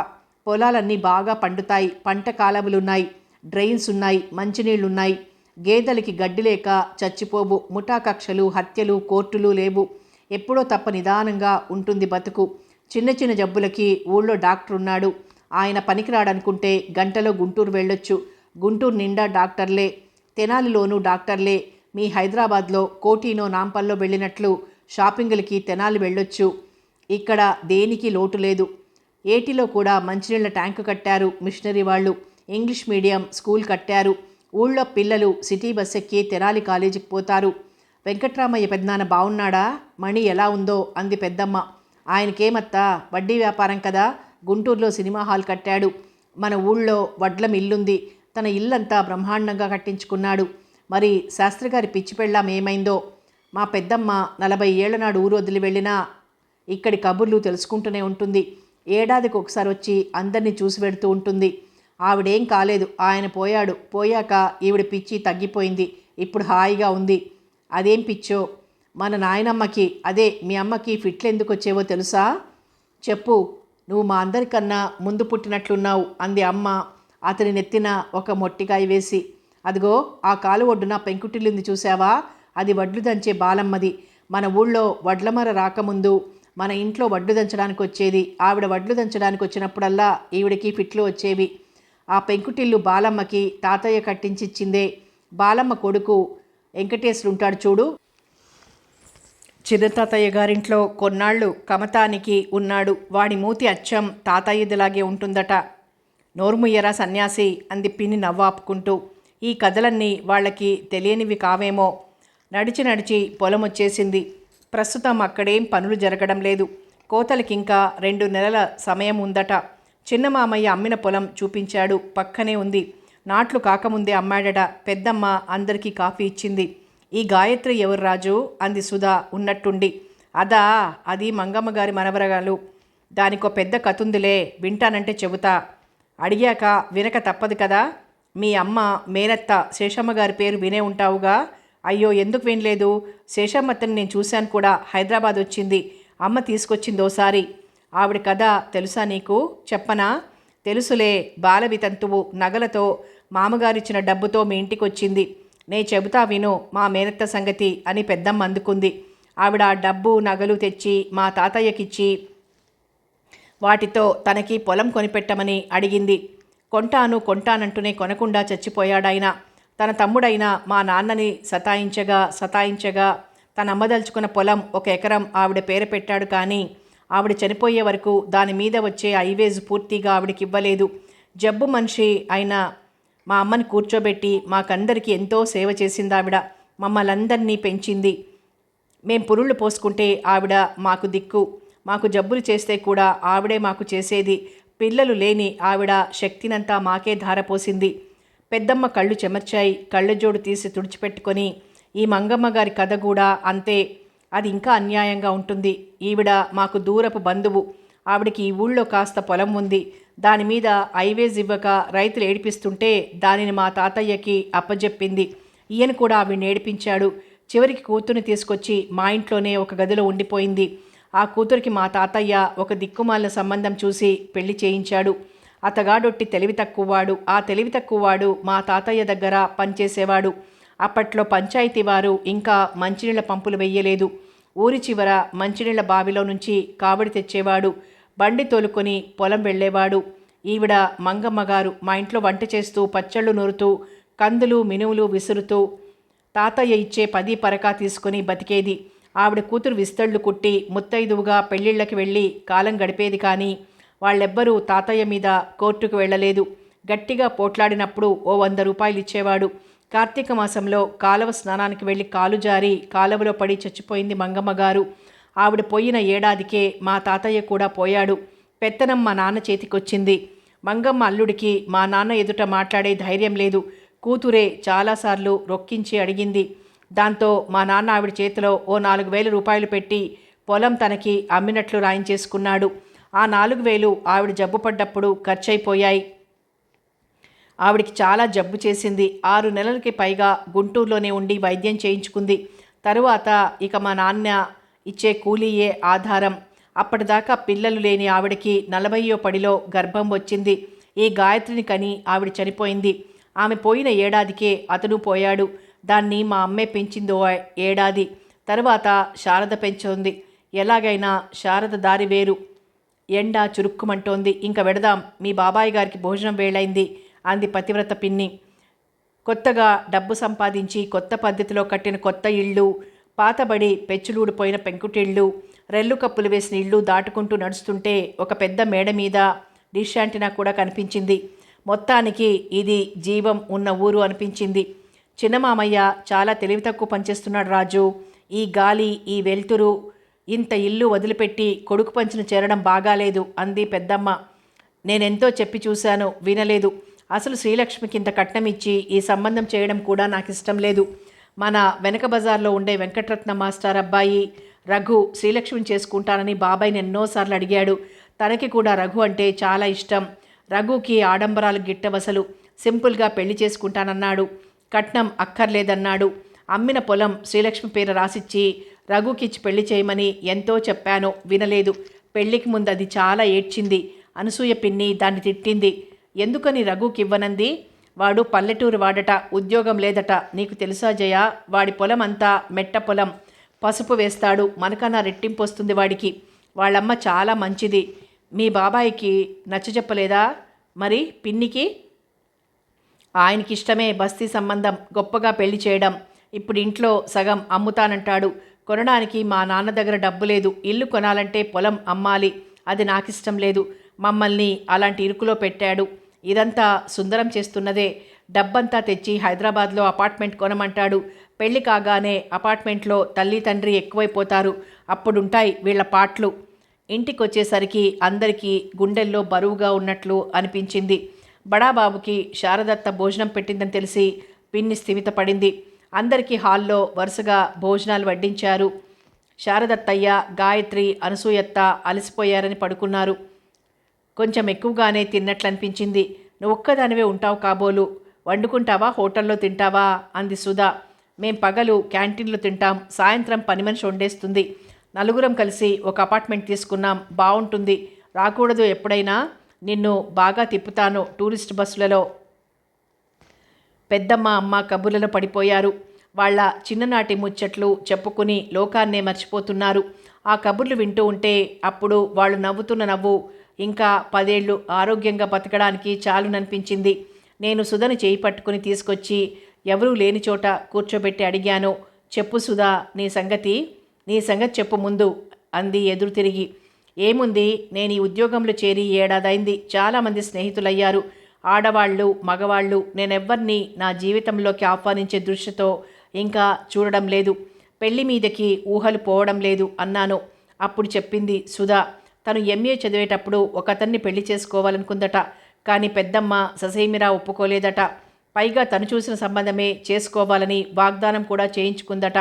పొలాలన్నీ బాగా పండుతాయి. పంట కాలములున్నాయి, డ్రైన్స్ ఉన్నాయి, మంచినీళ్లున్నాయి. గేదెలకి గడ్డి లేక చచ్చిపోవు. ముఠాకక్షలు, హత్యలు, కోర్టులు లేవు. ఎప్పుడో తప్ప నిదానంగా ఉంటుంది బతుకు. చిన్న చిన్న జబ్బులకి ఊళ్ళో డాక్టర్ ఉన్నాడు. ఆయన పనికిరాడనుకుంటే గంటలో గుంటూరు వెళ్ళొచ్చు. గుంటూరు నిండా డాక్టర్లే. తెనాలిలోనూ డాక్టర్లే. మీ హైదరాబాద్లో కోటినో నాంపల్లో వెళ్ళినట్లు షాపింగులకి తెనాలి వెళ్ళొచ్చు. ఇక్కడ దేనికి లోటు లేదు. ఏటిలో కూడా మంచినీళ్ళ ట్యాంకు కట్టారు మిషనరీ వాళ్ళు. ఇంగ్లీష్ మీడియం స్కూల్ కట్టారు. ఊళ్ళో పిల్లలు సిటీ బస్ ఎక్కి తెనాలి కాలేజీకి పోతారు. వెంకట్రామయ్య పెద్దనాన్న బాగున్నాడా? మణి ఎలా ఉందో అంది పెద్దమ్మ. ఆయనకేమత్తా, వడ్డీ వ్యాపారం కదా. గుంటూరులో సినిమా హాల్ కట్టాడు. మన ఊళ్ళో వడ్ల మిల్లుంది. తన ఇల్లంతా బ్రహ్మాండంగా కట్టించుకున్నాడు. మరి శాస్త్రిగారి పిచ్చి పెళ్ళాం ఏమైందో? మా పెద్దమ్మ 40 ఏళ్ల నాడు ఊరు వదిలి వెళ్ళినా ఇక్కడి కబుర్లు తెలుసుకుంటూనే ఉంటుంది. ఏడాదికి ఒకసారి వచ్చి అందరినీ చూసి పెడుతూ ఉంటుంది. ఆవిడేం కాలేదు. ఆయన పోయాడు. పోయాక ఈవిడ పిచ్చి తగ్గిపోయింది. ఇప్పుడు హాయిగా ఉంది. అదేం పిచ్చో? మన నాయనమ్మకి, అదే మీ అమ్మకి ఫిట్లు ఎందుకు వచ్చేవో తెలుసా? చెప్పు. నువ్వు మా అందరికన్నా ముందు పుట్టినట్లున్నావు అంది అమ్మ అతని నెత్తిన ఒక మొట్టికాయ వేసి. అదిగో ఆ కాలు ఒడ్డున పెంకుటిల్లుంది చూసావా? అది వడ్లు దంచే బాలమ్మది. మన ఊళ్ళో వడ్లమర రాకముందు మన ఇంట్లో వడ్లు దంచడానికి వచ్చేది. ఆవిడ వడ్లు దంచడానికి వచ్చినప్పుడల్లా ఈవిడికి ఫిట్లు వచ్చేవి. ఆ పెంకుటిల్లు బాలమ్మకి తాతయ్య కట్టించిచ్చిందే. బాలమ్మ కొడుకు వెంకటేశ్వరుంటాడు చూడు, చిన్న తాతయ్య గారింట్లో కొన్నాళ్ళు కమతానికి ఉన్నాడు. వాడి మూతి అచ్చం తాతయ్యదిలాగే ఉంటుందట. నోర్ముయ్యరా సన్యాసి అంది పిన్ని నవ్వాపుకుంటూ. ఈ కథలన్నీ వాళ్ళకి తెలియనివి కావేమో. నడిచి నడిచి పొలం వచ్చేసింది. ప్రస్తుతం అక్కడేం పనులు జరగడం లేదు. కోతలకింకా 2 నెలల సమయం ఉందట. చిన్న మామయ్య అమ్మిన పొలం చూపించాడు. పక్కనే ఉంది. నాట్లు కాకముందే అమ్మాడట. పెద్దమ్మ అందరికీ కాఫీ ఇచ్చింది. ఈ గాయత్రి ఎవరు రాజు అంది సుధా ఉన్నట్టుండి. అదా, అది మంగమ్మ గారి మనవరగాలు. దానికో పెద్ద కతుందిలే, వింటానంటే చెబుతా. అడిగాక వినక తప్పదు కదా. మీ అమ్మ మేనత్త శేషమ్మ గారి పేరు వినే ఉంటావుగా. అయ్యో ఎందుకు వినలేదు? శేషమ్మత్తని నేను చూశాను కూడా, హైదరాబాద్ వచ్చింది. అమ్మ తీసుకొచ్చింది ఓసారి. ఆవిడ కథ తెలుసా నీకు? చెప్పనా? తెలుసులే, బాలవితంతువు నగలతో మామగారిచ్చిన డబ్బుతో మీ ఇంటికి వచ్చింది. నే చెబుతా విను మా మేనత్త సంగతి అని పెద్దమ్మ అందుకుంది. ఆవిడ ఆ డబ్బు నగలు తెచ్చి మా తాతయ్యకిచ్చి వాటితో తనకి పొలం కొనిపెట్టమని అడిగింది. కొంటానంటూనే కొనకుండా చచ్చిపోయాడాయన. తన తమ్ముడైన మా నాన్నని సతాయించగా తన అమ్మదలుచుకున్న పొలం 1 ఎకరం ఆవిడ పేర పెట్టాడు. కానీ ఆవిడ చనిపోయే వరకు దాని మీద వచ్చే ఐవేజ్ పూర్తిగా ఆవిడకి ఇవ్వలేదు. జబ్బు మనిషి అయిన మా అమ్మని కూర్చోబెట్టి మాకందరికీ ఎంతో సేవ చేసింది ఆవిడ. మమ్మల్ందరినీ పెంచింది. మేం పురుళ్ళు పోసుకుంటే ఆవిడ మాకు దిక్కు. మాకు జబ్బులు చేస్తే కూడా ఆవిడే మాకు చేసేది. పిల్లలు లేని ఆవిడ శక్తినంతా మాకే ధారపోసింది. పెద్దమ్మ కళ్ళు చెమర్చాయి. కళ్ళజోడు తీసి తుడిచిపెట్టుకొని, ఈ మంగమ్మ గారి కథ కూడా అంతే. అది ఇంకా అన్యాయంగా ఉంటుంది. ఈవిడ మాకు దూరపు బంధువు. ఆవిడకి ఈ ఊళ్ళో కాస్త పొలం ఉంది. దాని మీద ఐవేజ్ ఇవ్వక రైతులు ఏడిపిస్తుంటే దానిని మా తాతయ్యకి అప్పజెప్పింది. ఈయన కూడా ఆవిడని ఏడిపించాడు. చివరికి కూతుర్ని తీసుకొచ్చి మా ఇంట్లోనే ఒక గదిలో ఉండిపోయింది. ఆ కూతురికి మా తాతయ్య ఒక దిక్కుమాలిన సంబంధం చూసి పెళ్లి చేయించాడు. అతగాడొట్టి తెలివి తక్కువవాడు. ఆ తెలివి తక్కువవాడు మా తాతయ్య దగ్గర పనిచేసేవాడు. అప్పట్లో పంచాయతీ వారు ఇంకా మంచినీళ్ళ పంపులు వెయ్యలేదు. ఊరి చివర మంచినీళ్ళ బావిలో నుంచి కాబడి తెచ్చేవాడు. బండి తోలుకొని పొలం వెళ్ళేవాడు. ఈవిడ మంగమ్మగారు మా ఇంట్లో వంట చేస్తూ, పచ్చళ్ళు నూరుతూ, కందులు మినువులు విసురుతూ తాతయ్య ఇచ్చే 10 పరకా తీసుకుని బతికేది. ఆవిడ కూతురు విస్తళ్ళు కుట్టి ముత్తైదువుగా పెళ్ళిళ్ళకి వెళ్ళి కాలం గడిపేది. కానీ వాళ్ళెవ్వరూ తాతయ్య మీద కోర్టుకు వెళ్ళలేదు. గట్టిగా పోట్లాడినప్పుడు ఓ 100 రూపాయలు ఇచ్చేవాడు. కార్తీక మాసంలో కాలువ స్నానానికి వెళ్ళి కాలు జారి కాలువలో పడి చచ్చిపోయింది మంగమ్మగారు. ఆవిడ పోయిన ఏడాదికే మా తాతయ్య కూడా పోయాడు. పెత్తనం మా నాన్న చేతికొచ్చింది. మంగమ్మ అల్లుడికి మా నాన్న ఎదుట మాట్లాడే ధైర్యం లేదు. కూతురే చాలాసార్లు రొక్కించి అడిగింది. దాంతో మా నాన్న ఆవిడ చేతిలో ఓ 4,000 రూపాయలు పెట్టి పొలం తనకి అమ్మినట్లు రాయించేసుకున్నాడు. ఆ 4,000 ఆవిడ జబ్బు పడ్డప్పుడు ఖర్చయిపోయాయి. ఆవిడికి చాలా జబ్బు చేసింది. 6 నెలలకి పైగా గుంటూరులోనే ఉండి వైద్యం చేయించుకుంది. తరువాత ఇక మా నాన్న ఇచ్చే కూలీయే ఆధారం. అప్పటిదాకా పిల్లలు లేని ఆవిడకి 40వ పడిలో గర్భం వచ్చింది. ఈ గాయత్రిని కని ఆవిడ చనిపోయింది. ఆమె పోయిన ఏడాదికే అతను పోయాడు. దాన్ని మా అమ్మే పెంచిందో ఏడాది. తరువాత శారద పెంచుంది. ఎలాగైనా శారద దారి వేరు. ఎండ చురుక్కుమంటోంది. ఇంక వెడదాం, మీ బాబాయ్ గారికి భోజనం వేళైంది అంది పతివ్రత పిన్ని. కొత్తగా డబ్బు సంపాదించి కొత్త పద్ధతిలో కట్టిన కొత్త ఇళ్ళు, పాతబడి పెచ్చులూడిపోయిన పెంకుటిళ్ళు, రెల్లు కప్పులు వేసిన ఇళ్ళు దాటుకుంటూ నడుస్తుంటే ఒక పెద్ద మేడ మీద డిష్ యాంటినా కూడా కనిపించింది. మొత్తానికి ఇది జీవం ఉన్న ఊరు అనిపించింది. చిన్నమామయ్య చాలా తెలివి తక్కువ పనిచేస్తున్నాడు రాజు. ఈ గాలి, ఈ వెలుతురు, ఇంత ఇల్లు వదిలిపెట్టి కొడుకు పంచును చేరడం బాగాలేదు అంది పెద్దమ్మ. నేనెంతో చెప్పి చూశాను, వినలేదు. అసలు శ్రీలక్ష్మికి ఇంత కట్నం ఇచ్చి ఈ సంబంధం చేయడం కూడా నాకు ఇష్టం లేదు. మన వెనక బజార్లో ఉండే వెంకటరత్న మాస్టర్ అబ్బాయి రఘు శ్రీలక్ష్మిని చేసుకుంటానని బాబాయ్ని ఎన్నోసార్లు అడిగాడు. తనకి కూడా రఘు అంటే చాలా ఇష్టం. రఘుకి ఆడంబరాలు గిట్టవసలు. సింపుల్గా పెళ్లి చేసుకుంటానన్నాడు. కట్నం అక్కర్లేదన్నాడు. అమ్మిన పొలం శ్రీలక్ష్మి పేరు రాసిచ్చి రఘుకిచ్చి పెళ్లి చేయమని ఎంతో చెప్పాను, వినలేదు. పెళ్లికి ముందు అది చాలా ఏడ్చింది. అనసూయ పిన్ని దాన్ని తిట్టింది. ఎందుకని రఘుకివ్వనంది? వాడు పల్లెటూరు వాడట, ఉద్యోగం లేదట. నీకు తెలుసా జయ? వాడి పొలం అంతా మెట్ట పొలం. పసుపు వేస్తాడు. మనకన్నా రెట్టింపు వస్తుంది వాడికి. వాళ్ళమ్మ చాలా మంచిది. మీ బాబాయికి నచ్చజెప్పలేదా మరి పిన్నికి? ఆయనకి ఇష్టమే బస్తీ సంబంధం, గొప్పగా పెళ్లి చేయడం. ఇప్పుడు ఇంట్లో సగం అమ్ముతానంటాడు. కొనడానికి మా నాన్న దగ్గర డబ్బు లేదు. ఇల్లు కొనాలంటే పొలం అమ్మాలి. అది నాకిష్టం లేదు. మమ్మల్ని అలాంటి ఇరుకులో పెట్టాడు. ఇదంతా సుందరం చేస్తున్నదే. డబ్బంతా తెచ్చి హైదరాబాద్లో అపార్ట్మెంట్ కొనమంటాడు. పెళ్లి కాగానే అపార్ట్మెంట్లో తల్లి తండ్రి ఎక్కువైపోతారు. అప్పుడుంటాయి వీళ్ల పాటలు. ఇంటికొచ్చేసరికి అందరికీ గుండెల్లో బరువుగా ఉన్నట్లు అనిపించింది. బడాబాబుకి శారదత్త భోజనం పెట్టిందని తెలిసి పిన్ని స్థిమితపడింది. అందరికీ హాల్లో వరుసగా భోజనాలు వడ్డించారు. శారదత్తయ్య, గాయత్రి, అనసూయత్త అలసిపోయారని పడుకున్నారు. కొంచెం ఎక్కువగానే తిన్నట్లు అనిపించింది. నువ్వు ఒక్కదానివే ఉంటావు కాబోలు. వండుకుంటావా, హోటల్లో తింటావా అంది సుధా. మేం పగలు క్యాంటీన్లో తింటాం, సాయంత్రం పని మనిషి వండేస్తుంది. నలుగురం కలిసి ఒక అపార్ట్మెంట్ తీసుకున్నాం, బాగుంటుంది. రాకూడదు ఎప్పుడైనా? నిన్ను బాగా తిప్పుతాను టూరిస్ట్ బస్సులలో. పెద్దమ్మ అమ్మ కబుర్లలో పడిపోయారు. వాళ్ళ చిన్ననాటి ముచ్చట్లు చెప్పుకుని లోకాన్నే మర్చిపోతున్నారు. ఆ కబుర్లు వింటూ ఉంటే అప్పుడు వాళ్ళు నవ్వుతున్న నవ్వు ఇంకా 10 ఏళ్ళు ఆరోగ్యంగా బతకడానికి చాలుననిపించింది. నేను సుధని చేయి పట్టుకుని తీసుకొచ్చి ఎవరూ లేని చోట కూర్చోబెట్టి అడిగాను, చెప్పు సుధా, నీ సంగతి చెప్పు ముందు అంది ఎదురు తిరిగి. ఏముంది, నేను ఈ ఉద్యోగంలో చేరి ఏడాదైంది. చాలామంది స్నేహితులయ్యారు, ఆడవాళ్ళు మగవాళ్ళు. నేనెవ్వరినీ నా జీవితంలోకి ఆహ్వానించే దృష్టితో ఇంకా చూడడం లేదు. పెళ్లి మీదకి ఊహలు పోవడం లేదు అన్నాను. అప్పుడు చెప్పింది సుధా, తను ఎంఏ చదివేటప్పుడు ఒకతన్ని పెళ్లి చేసుకోవాలనుకుందట. కానీ పెద్దమ్మ ససేమిరా ఒప్పుకోలేదట. పైగా తను చూసిన సంబంధమే చేసుకోవాలని వాగ్దానం కూడా చేయించుకుందట.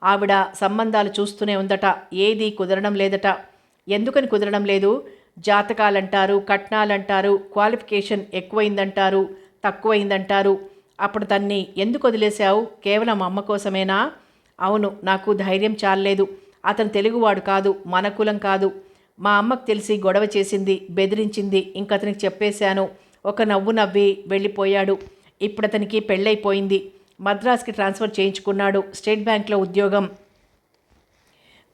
ఆవిడ సంబంధాలు చూస్తూనే ఉందట, ఏదీ కుదరడం లేదట. ఎందుకని కుదరడం లేదు? జాతకాలంటారు, కట్నాలంటారు, క్వాలిఫికేషన్ ఎక్కువైందంటారు, తక్కువైందంటారు. అప్పుడు తన్ని ఎందుకు వదిలేశావు? కేవలం అమ్మ కోసమేనా? అవును, నాకు ధైర్యం చాలలేదు. అతను తెలుగువాడు కాదు, మన కులం కాదు. మా అమ్మకు తెలిసి గొడవ చేసింది, బెదిరించింది. ఇంకతనికి చెప్పేశాను. ఒక నవ్వు నవ్వి వెళ్ళిపోయాడు. ఇప్పుడు అతనికి పెళ్ళైపోయింది. మద్రాస్కి ట్రాన్స్ఫర్ చేయించుకున్నాడు, స్టేట్ బ్యాంక్లో ఉద్యోగం.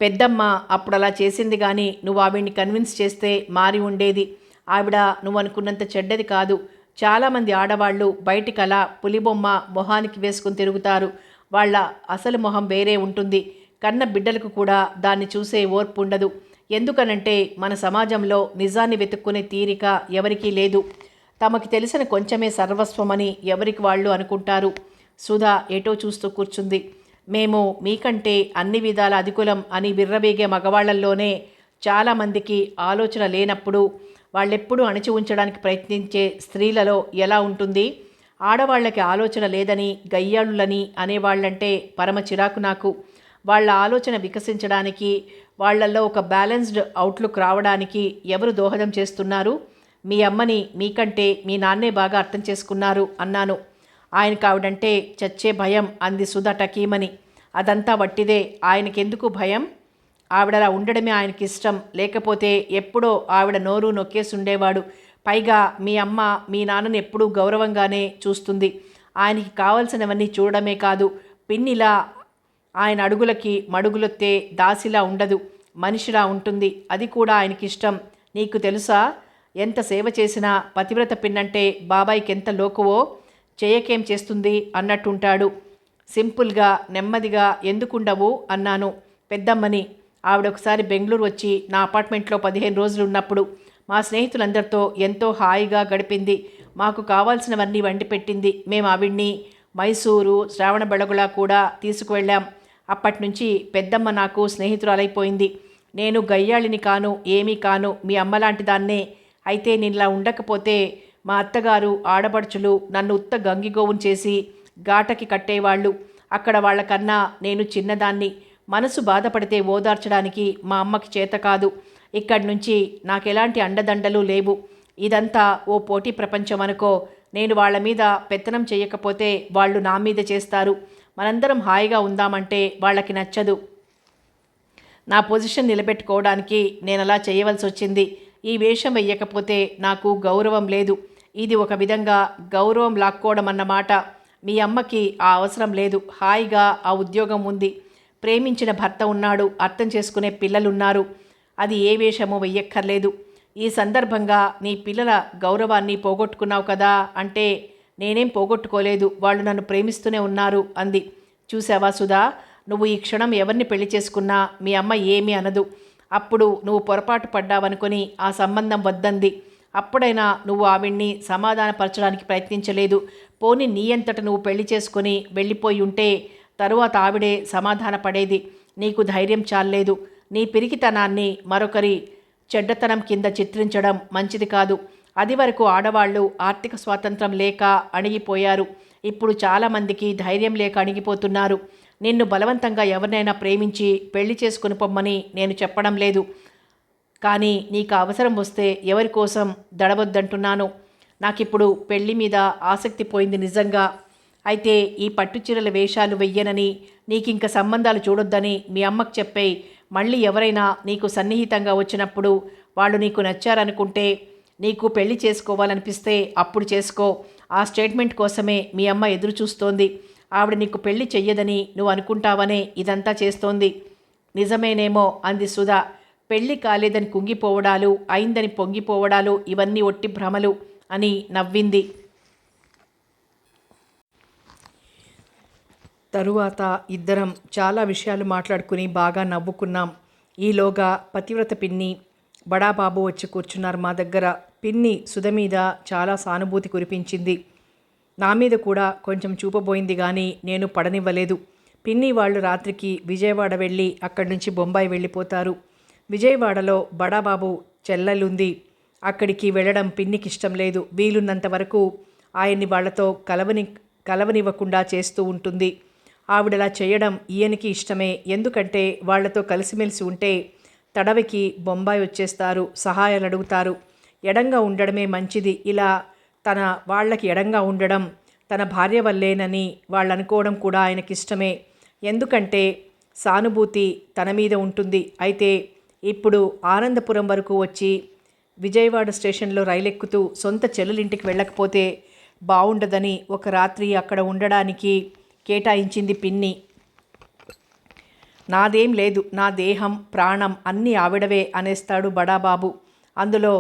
పెద్దమ్మ అప్పుడు అలా చేసింది, కానీ నువ్వు ఆవిడ్ని కన్విన్స్ చేస్తే మారి ఉండేది. ఆవిడ నువ్వు అనుకున్నంత చెడ్డది కాదు. చాలామంది ఆడవాళ్ళు బయటికి అలా పులిబొమ్మ మొహానికి వేసుకుని తిరుగుతారు. వాళ్ళ అసలు మొహం వేరే ఉంటుంది. కన్న బిడ్డలకు కూడా దాన్ని చూసే ఓర్పు ఉండదు. ఎందుకనంటే మన సమాజంలో నిజాన్ని వెతుక్కునే తీరిక ఎవరికీ లేదు. తమకి తెలిసిన కొంచెమే సర్వస్వమని ఎవరికి వాళ్ళు అనుకుంటారు. సుధా ఎటో చూస్తూ కూర్చుంది. మేము మీకంటే అన్ని విధాల అధికులం అని విర్రవీగే మగవాళ్లల్లోనే చాలామందికి ఆలోచన లేనప్పుడు వాళ్ళెప్పుడూ అణచి ఉంచడానికి ప్రయత్నించే స్త్రీలలో ఎలా ఉంటుంది? ఆడవాళ్లకి ఆలోచన లేదని, గయ్యాళులని అనేవాళ్లంటే పరమ చిరాకు నాకు. వాళ్ళ ఆలోచన వికసించడానికి, వాళ్లల్లో ఒక బ్యాలెన్స్డ్ అవుట్లుక్ రావడానికి ఎవరు దోహదం చేస్తున్నారు? మీ అమ్మని మీకంటే మీ నాన్నే బాగా అర్థం చేసుకున్నారు అన్నాను. ఆయనకు ఆవిడంటే చచ్చే భయం అంది సుధా టకీమని. అదంతా వట్టిదే, ఆయనకెందుకు భయం? ఆవిడలా ఉండడమే ఆయనకిష్టం. లేకపోతే ఎప్పుడో ఆవిడ నోరు నొక్కేసుండేవాడు. పైగా మీ అమ్మ మీ నాన్నని ఎప్పుడూ గౌరవంగానే చూస్తుంది. ఆయనకి కావలసినవన్నీ చూడడమే కాదు, పిన్నిలా ఆయన అడుగులకి మడుగులొత్తే దాసిలా ఉండదు, మనిషిలా ఉంటుంది. అది కూడా ఆయనకిష్టం. నీకు తెలుసా, ఎంత సేవ చేసినా పతివ్రత పిన్నంటే బాబాయికి ఎంత లోకువో. చేయకేం చేస్తుంది అన్నట్టుంటాడు. సింపుల్గా నెమ్మదిగా ఎందుకుండవు అన్నాను పెద్దమ్మని. ఆవిడ ఒకసారి బెంగళూరు వచ్చి నా అపార్ట్మెంట్లో 15 రోజులు ఉన్నప్పుడు మా స్నేహితులందరితో ఎంతో హాయిగా గడిపింది. మాకు కావాల్సినవన్నీ వండి పెట్టింది. మేము ఆవిడ్ని మైసూరు, శ్రావణబెళగుళ కూడా తీసుకువెళ్ళాం. అప్పటినుంచి పెద్దమ్మ నాకు స్నేహితురాలైపోయింది. నేను గయ్యాళిని కాను, ఏమీ కాను, మీ అమ్మలాంటి దాన్నే. అయితే నేనిలా ఉండకపోతే మా అత్తగారు ఆడపడుచులు నన్ను ఉత్త గంగిగోవును చేసి గాటకి కట్టేవాళ్ళు. అక్కడ వాళ్ళకన్నా నేను చిన్నదాన్ని. మనసు బాధపడితే ఓదార్చడానికి మా అమ్మకి చేత కాదు. ఇక్కడి నుంచి నాకెలాంటి అండదండలు లేవు. ఇదంతా ఓ పోటీ ప్రపంచం అనుకో. నేను వాళ్ళ మీద పెత్తనం చేయకపోతే వాళ్ళు నా మీద చేస్తారు. మనందరం హాయిగా ఉందామంటే వాళ్ళకి నచ్చదు. నా పొజిషన్ నిలబెట్టుకోవడానికి నేను అలా చేయవలసి వచ్చింది. ఈ వేషం వెయ్యకపోతే నాకు గౌరవం లేదు. ఇది ఒక విధంగా గౌరవం లాక్కోవడం అన్నమాట. మీ అమ్మకి ఆ అవసరం లేదు. హాయిగా ఆ ఉద్యోగం ఉంది. ప్రేమించిన భర్త ఉన్నాడు, అర్థం చేసుకునే పిల్లలున్నారు. అది ఏ వేషమో వెయ్యక్కర్లేదు. ఈ సందర్భంగా నీ పిల్లల గౌరవాన్ని పోగొట్టుకున్నావు కదా అంటే, నేనేం పోగొట్టుకోలేదు, వాళ్ళు నన్ను ప్రేమిస్తూనే ఉన్నారు అంది. చూసావా సుధా, నువ్వు ఈ క్షణం ఎవరిని పెళ్లి చేసుకున్నా మీ అమ్మ ఏమీ అనదు. అప్పుడు నువ్వు పొరపాటు పడ్డావనుకొని ఆ సంబంధం వద్దంది. అప్పుడైనా నువ్వు ఆవిడ్ని సమాధానపరచడానికి ప్రయత్నించలేదు. పోనీ నీ అంతట నువ్వు పెళ్లి చేసుకొని వెళ్ళిపోయి ఉంటే తరువాత ఆవిడే సమాధాన పడేది. నీకు ధైర్యం చాలలేదు. నీ పిరికితనాన్ని మరొకరి చెడ్డతనం కింద చిత్రించడం మంచిది కాదు. అది వరకు ఆడవాళ్ళు ఆర్థిక స్వాతంత్రం లేక అణిగిపోయారు. ఇప్పుడు చాలామందికి ధైర్యం లేక అణిగిపోతున్నారు. నిన్ను బలవంతంగా ఎవరినైనా ప్రేమించి పెళ్లి చేసుకుని పొమ్మని నేను చెప్పడం లేదు. కానీ నీకు అవసరం వస్తే ఎవరి కోసం దడవద్దంటున్నాను. నాకిప్పుడు పెళ్లి మీద ఆసక్తి పోయింది నిజంగా. అయితే ఈ పట్టుచీరల వేషాలు వెయ్యనని, నీకింక సంబంధాలు చూడొద్దని మీ అమ్మకు చెప్పేయి. మళ్ళీ ఎవరైనా నీకు సన్నిహితంగా వచ్చినప్పుడు వాళ్ళు నీకు నచ్చారనుకుంటే, నీకు పెళ్లి చేసుకోవాలనిపిస్తే అప్పుడు చేసుకో. ఆ స్టేట్మెంట్ కోసమే మీ అమ్మ ఎదురు చూస్తోంది. ఆవిడ నీకు పెళ్లి చెయ్యదని నువ్వు అనుకుంటావనే ఇదంతా చేస్తోంది. నిజమేనేమో అంది సుధా. పెళ్లి కాలేదని కుంగిపోవడాలు, అయిందని పొంగిపోవడాలు ఇవన్నీ ఒట్టి భ్రమలు అని నవ్వింది. తరువాత ఇద్దరం చాలా విషయాలు మాట్లాడుకుని బాగా నవ్వుకున్నాం. ఈలోగా పతివ్రత పిన్ని, బడాబాబు వచ్చి కూర్చున్నారు మా దగ్గర. పిన్ని సుధ మీద చాలా సానుభూతి కురిపించింది. నా మీద కూడా కొంచెం చూపబోయింది కానీ నేను పడనివ్వలేదు. పిన్ని వాళ్ళు రాత్రికి విజయవాడ వెళ్ళి అక్కడి నుంచి బొంబాయి వెళ్ళిపోతారు. విజయవాడలో బడాబాబు చెల్లెలుంది. అక్కడికి వెళ్ళడం పిన్నికి ఇష్టం లేదు. వీలున్నంత వరకు ఆయన్ని వాళ్లతో కలవనివ్వకుండా చేస్తూ ఉంటుంది. ఆవిడలా చేయడం ఈయనకి ఇష్టమే. ఎందుకంటే వాళ్లతో కలిసిమెలిసి ఉంటే తడవికి బొంబాయి వచ్చేస్తారు, సహాయాలు అడుగుతారు. ఎడంగా ఉండడమే మంచిది. ఇలా తన వాళ్ళకి ఎడంగా ఉండడం తన భార్య వల్లేనని వాళ్ళు అనుకోవడం కూడా ఆయనకిష్టమే. ఎందుకంటే సానుభూతి తన మీద ఉంటుంది. అయితే ఇప్పుడు ఆనందపురం వరకు వచ్చి విజయవాడ స్టేషన్లో రైలెక్కుతూ సొంత చెల్లెలింటికి వెళ్ళకపోతే బాగుండదని ఒక రాత్రి అక్కడ ఉండడానికి కేటాయించింది పిన్ని. నాదేం లేదు, నా దేహం ప్రాణం అన్నీ ఆవిడవే అనేస్తాడు బడాబాబు. అందులో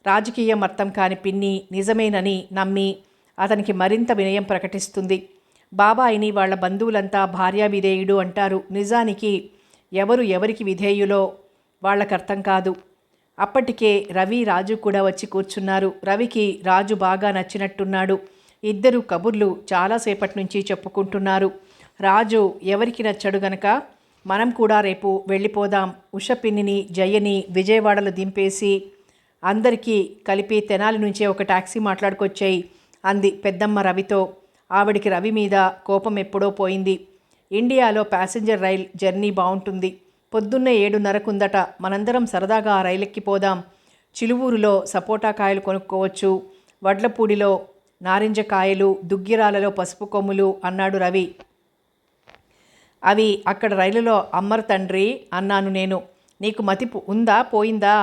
రాజకీయం అర్థం కాని పిన్ని నిజమేనని నమ్మి అతనికి మరింత వినయం ప్రకటిస్తుంది. బాబాయిని వాళ్ళ బంధువులంతా భార్యా విధేయుడు అంటారు. నిజానికి ఎవరు ఎవరికి విధేయులో వాళ్ళకు అర్థం కాదు. అప్పటికే రవి, రాజు కూడా వచ్చి కూర్చున్నారు. రవికి రాజు బాగా నచ్చినట్టున్నాడు. ఇద్దరు కబుర్లు చాలాసేపటి నుంచి చెప్పుకుంటున్నారు. రాజు ఎవరికి నచ్చడు గనక మనం కూడా రేపు వెళ్ళిపోదాం. ఉష పిన్నిని, జయని విజయవాడలో దింపేసి అందరికీ కలిపి తెనాలి నుంచే ఒక టాక్సీ మాట్లాడుకొచ్చాయి అంది పెద్దమ్మ రవితో. ఆవిడికి రవి మీద కోపం ఎప్పుడో పోయింది. ఇండియాలో ప్యాసింజర్ రైల్ జర్నీ బాగుంటుంది. పొద్దున్నే 7:30కుందట. మనందరం సరదాగా ఆ రైలెక్కిపోదాం. చిలువూరులో సపోటా కాయలు కొనుక్కోవచ్చు, వడ్లపూడిలో నారింజ కాయలు, దుగ్గిరాలలో పసుపు కొమ్ములు అన్నాడు రవి. అవి అక్కడ రైలులో అమ్మరు తండ్రి అన్నాను నేను. నీకు మతి ఉందా పోయిందా?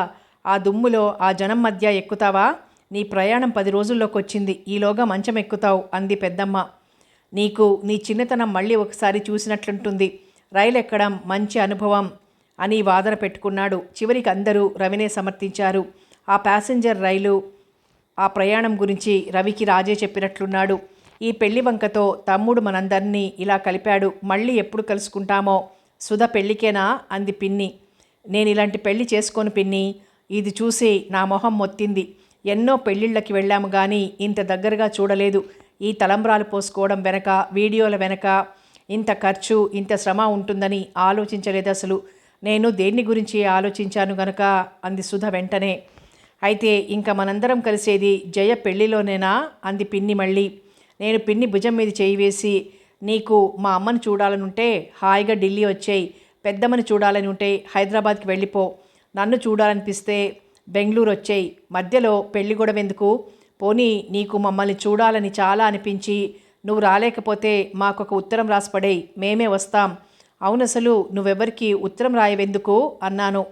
ఆ దుమ్ములో ఆ జనం మధ్య ఎక్కుతావా? నీ ప్రయాణం 10 రోజుల్లోకి వచ్చింది. ఈలోగా మంచం ఎక్కుతావు అంది పెద్దమ్మ. నీకు నీ చిన్నతనం మళ్ళీ ఒకసారి చూసినట్లుంటుంది. రైలు ఎక్కడం మంచి అనుభవం అని వాదన పెట్టుకున్నాడు. చివరికి అందరూ రవినే సమర్థించారు. ఆ ప్యాసింజర్ రైలు, ఆ ప్రయాణం గురించి రవికి రాజే చెప్పినట్లున్నాడు. ఈ పెళ్లి వంకతో తమ్ముడు మనందరినీ ఇలా కలిపాడు. మళ్ళీ ఎప్పుడు కలుసుకుంటామో. సుధ పెళ్ళికేనా అంది పిన్ని. నేను ఇలాంటి పెళ్లి చేసుకోను పిన్ని. ఇది చూసి నా మొహం మొత్తింది. ఎన్నో పెళ్ళిళ్ళకి వెళ్ళాము కానీ ఇంత దగ్గరగా చూడలేదు. ఈ తలంబ్రాలు పోసుకోవడం వెనక, వీడియోల వెనక ఇంత ఖర్చు, ఇంత శ్రమ ఉంటుందని ఆలోచించలేదు అసలు. నేను దేన్ని గురించి ఆలోచించాను గనక అంది సుధ వెంటనే. అయితే ఇంకా మనందరం కలిసేది జయ పెళ్లిలోనేనా అంది పిన్ని మళ్ళీ. నేను పిన్ని భుజం మీద చేయి వేసి, నీకు మా అమ్మను చూడాలనుంటే హాయిగా ఢిల్లీ వచ్చేయి, పెద్దమ్మని చూడాలని ఉంటే హైదరాబాద్కి వెళ్ళిపో, నన్ను చూడాలనిపిస్తే బెంగళూరు వచ్చేయి, మధ్యలో పెళ్లి గొడవెందుకు? పోనీ నీకు మమ్మల్ని చూడాలని చాలా అనిపించి నువ్వు రాలేకపోతే మాకొక ఉత్తరం రాసిపడేయి, మేమే వస్తాం. అవునసలు నువ్వెవరికి ఉత్తరం రాయవెందుకు అన్నాను.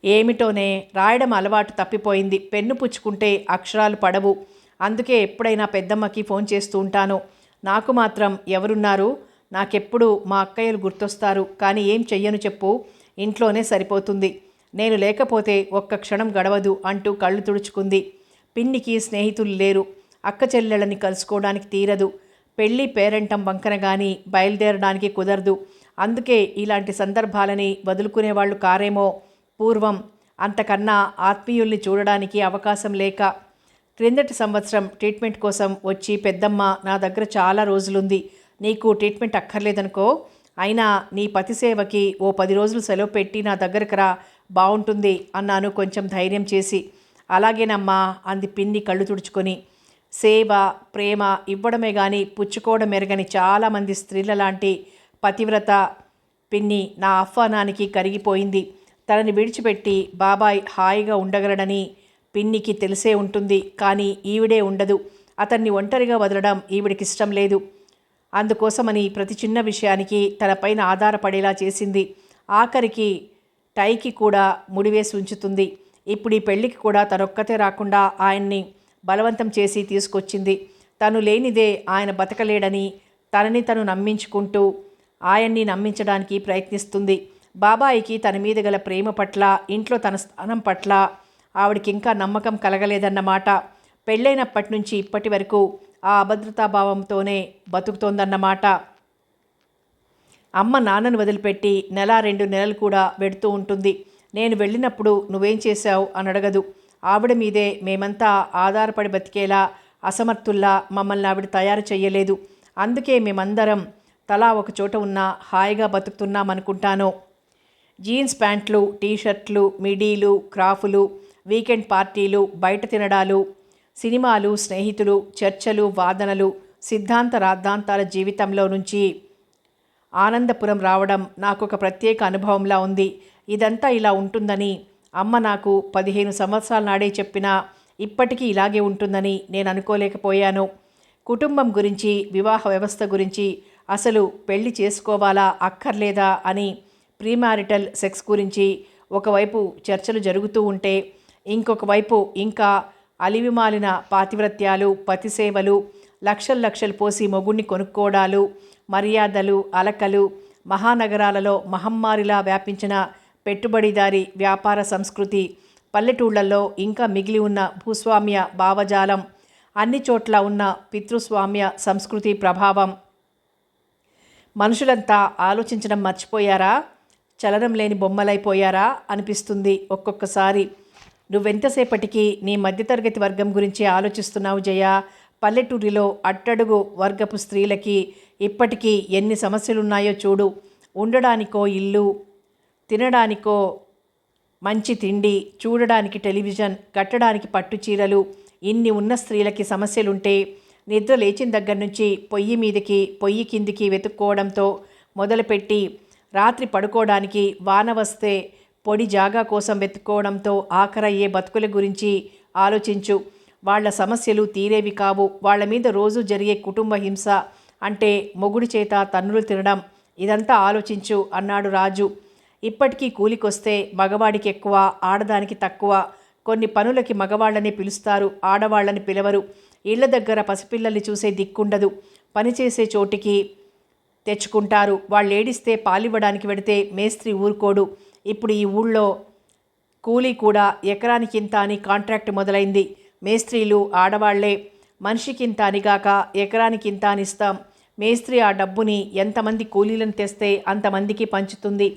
ఏమిటోనే, రాయడం అలవాటు తప్పిపోయింది. పెన్ను పుచ్చుకుంటే అక్షరాలు పడవు. అందుకే ఎప్పుడైనా పెద్దమ్మకి ఫోన్ చేస్తూ ఉంటాను. నాకు మాత్రం ఎవరున్నారు? నాకెప్పుడు మా అక్కయ్యలు గుర్తొస్తారు. కానీ ఏం చెయ్యను చెప్పు, ఇంట్లోనే సరిపోతుంది. నేను లేకపోతే ఒక్క క్షణం గడవదు అంటూ కళ్ళు తుడుచుకుంది. పిన్నికి స్నేహితులు లేరు. అక్క చెల్లెళ్ళని కలుసుకోవడానికి తీరదు. పెళ్ళి పేరెంటం వంకన కానీ బయలుదేరడానికి కుదరదు. అందుకే ఇలాంటి సందర్భాలని వదులుకునేవాళ్ళు కారేమో పూర్వం. అంతకన్నా ఆత్మీయుల్ని చూడడానికి అవకాశం లేక. క్రిందటి సంవత్సరం ట్రీట్మెంట్ కోసం వచ్చి పెద్దమ్మ నా దగ్గర చాలా రోజులుంది. నీకు ట్రీట్మెంట్ అక్కర్లేదనుకో, అయినా నీ పతి సేవకి ఓ 10 రోజులు సెలవు పెట్టి నా దగ్గరకు రా, బాగుంటుంది అన్నాను కొంచెం ధైర్యం చేసి. అలాగేనమ్మా అంది పిన్ని కళ్ళు తుడుచుకొని. సేవ, ప్రేమ ఇవ్వడమే కానీ పుచ్చుకోవడం ఎరగని చాలామంది స్త్రీల లాంటి పతివ్రత పిన్ని నా ఆహ్వానానికి కరిగిపోయింది. తనని విడిచిపెట్టి బాబాయ్ హాయిగా ఉండగలడని పిన్నికి తెలిసే ఉంటుంది. కానీ ఈవిడే ఉండదు. అతన్ని ఒంటరిగా వదలడం ఈవిడికి ఇష్టం లేదు. అందుకోసమని ప్రతి చిన్న విషయానికి తనపైన ఆధారపడేలా చేసింది. ఆఖరికి టైకి కూడా ముడివేసి ఉంచుతుంది. ఇప్పుడు ఈ పెళ్లికి కూడా తనొక్కతే రాకుండా ఆయన్ని బలవంతం చేసి తీసుకొచ్చింది. తను లేనిదే ఆయన బతకలేడని తనని తను నమ్మించుకుంటూ ఆయన్ని నమ్మించడానికి ప్రయత్నిస్తుంది. బాబాయికి తన మీద గల ప్రేమ పట్ల, ఇంట్లో తన స్థానం పట్ల ఆవిడికి ఇంకా నమ్మకం కలగలేదన్నమాట. పెళ్ళైనప్పటి నుంచి ఇప్పటి వరకు ఆ అభద్రతాభావంతోనే బతుకుతోందన్నమాట. అమ్మ నాన్నను వదిలిపెట్టి 1-2 నెలలు కూడా వెడుతూ ఉంటుంది. నేను వెళ్ళినప్పుడు నువ్వేం చేశావు అని అడగదు. ఆవిడ మీదే మేమంతా ఆధారపడి బతికేలా అసమర్థుల్లా మమ్మల్ని ఆవిడ తయారు చెయ్యలేదు. అందుకే మేమందరం తలా ఒక చోట ఉన్నా హాయిగా బతుకుతున్నామనుకుంటాను. జీన్స్ ప్యాంట్లు, టీషర్ట్లు, మిడీలు, క్రాఫులు, వీకెండ్ పార్టీలు, బయట తినడాలు, సినిమాలు, స్నేహితులు, చర్చలు, వాదనలు, సిద్ధాంత రాద్ధాంతాల జీవితంలో నుంచి ఆనందపురం రావడం నాకొక ప్రత్యేక అనుభవంలా ఉంది. ఇదంతా ఇలా ఉంటుందని అమ్మ నాకు 15 సంవత్సరాల నాడే చెప్పినా ఇప్పటికీ ఇలాగే ఉంటుందని నేను అనుకోలేకపోయాను. కుటుంబం గురించి, వివాహ వ్యవస్థ గురించి, అసలు పెళ్లి చేసుకోవాలా అక్కర్లేదా అని, ప్రీమారిటల్ సెక్స్ గురించి ఒకవైపు చర్చలు జరుగుతూ ఉంటే ఇంకొక వైపు ఇంకా అలివిమాలిన పాతివ్రత్యాలు, పతిసేవలు, లక్షలు పోసి మొగుణ్ణి కొనుక్కోవడాలు, మర్యాదలు, అలకలు, మహానగరాలలో మహమ్మారిలా వ్యాపించిన పెట్టుబడిదారీ వ్యాపార సంస్కృతి, పల్లెటూళ్లలో ఇంకా మిగిలి ఉన్న భూస్వామ్య భావజాలం, అన్ని చోట్ల ఉన్న పితృస్వామ్య సంస్కృతి ప్రభావం. మనుషులంతా ఆలోచించడం మర్చిపోయారా? చలనం లేని బొమ్మలైపోయారా అనిపిస్తుంది ఒక్కొక్కసారి. నువ్వెంతసేపటికి నీ మధ్యతరగతి వర్గం గురించి ఆలోచిస్తున్నావు జయ? పల్లెటూరిలో అట్టడుగు వర్గపు స్త్రీలకి ఇప్పటికీ ఎన్ని సమస్యలున్నాయో చూడు. ఉండడానికో ఇల్లు, తినడానికో మంచి తిండి, చూడడానికి టెలివిజన్, కట్టడానికి పట్టు చీరలు, ఇన్ని ఉన్న స్త్రీలకి సమస్యలుంటే నిద్ర లేచిన దగ్గర నుంచి పొయ్యి మీదకి పొయ్యి కిందికి వెతుక్కోవడంతో మొదలుపెట్టి రాత్రి పడుకోవడానికి వాన వస్తే పొడి జాగా కోసం వెతుక్కోవడంతో ఆఖరయ్యే బతుకుల గురించి ఆలోచించు. వాళ్ల సమస్యలు తీరేవి కావు. వాళ్ల మీద రోజు జరిగే కుటుంబ హింస, అంటే మొగుడి చేత తన్నులు తినడం, ఇదంతా ఆలోచించు అన్నాడు రాజు. ఇప్పటికీ కూలికొస్తే మగవాడికి ఎక్కువ, ఆడదానికి తక్కువ. కొన్ని పనులకి మగవాళ్ళని పిలుస్తారు, ఆడవాళ్ళని పిలవరు. ఇళ్ల దగ్గర పసిపిల్లల్ని చూసే దిక్కుండదు. పనిచేసే చోటికి తెచ్చుకుంటారు. వాళ్ళు ఏడిస్తే పాలివ్వడానికి వెడితే మేస్త్రి ఊరుకోడు. ఇప్పుడు ఈ ఊళ్ళో కూలీ కూడా ఎకరానికింత అని కాంట్రాక్ట్ మొదలైంది. మేస్త్రీలు ఆడవాళ్లే. మనిషికింత అనిగాక ఎకరానికింత అనిస్తాం. మేస్త్రి ఆ డబ్బుని ఎంతమంది కూలీలను తెస్తే అంతమందికి పంచుతుంది.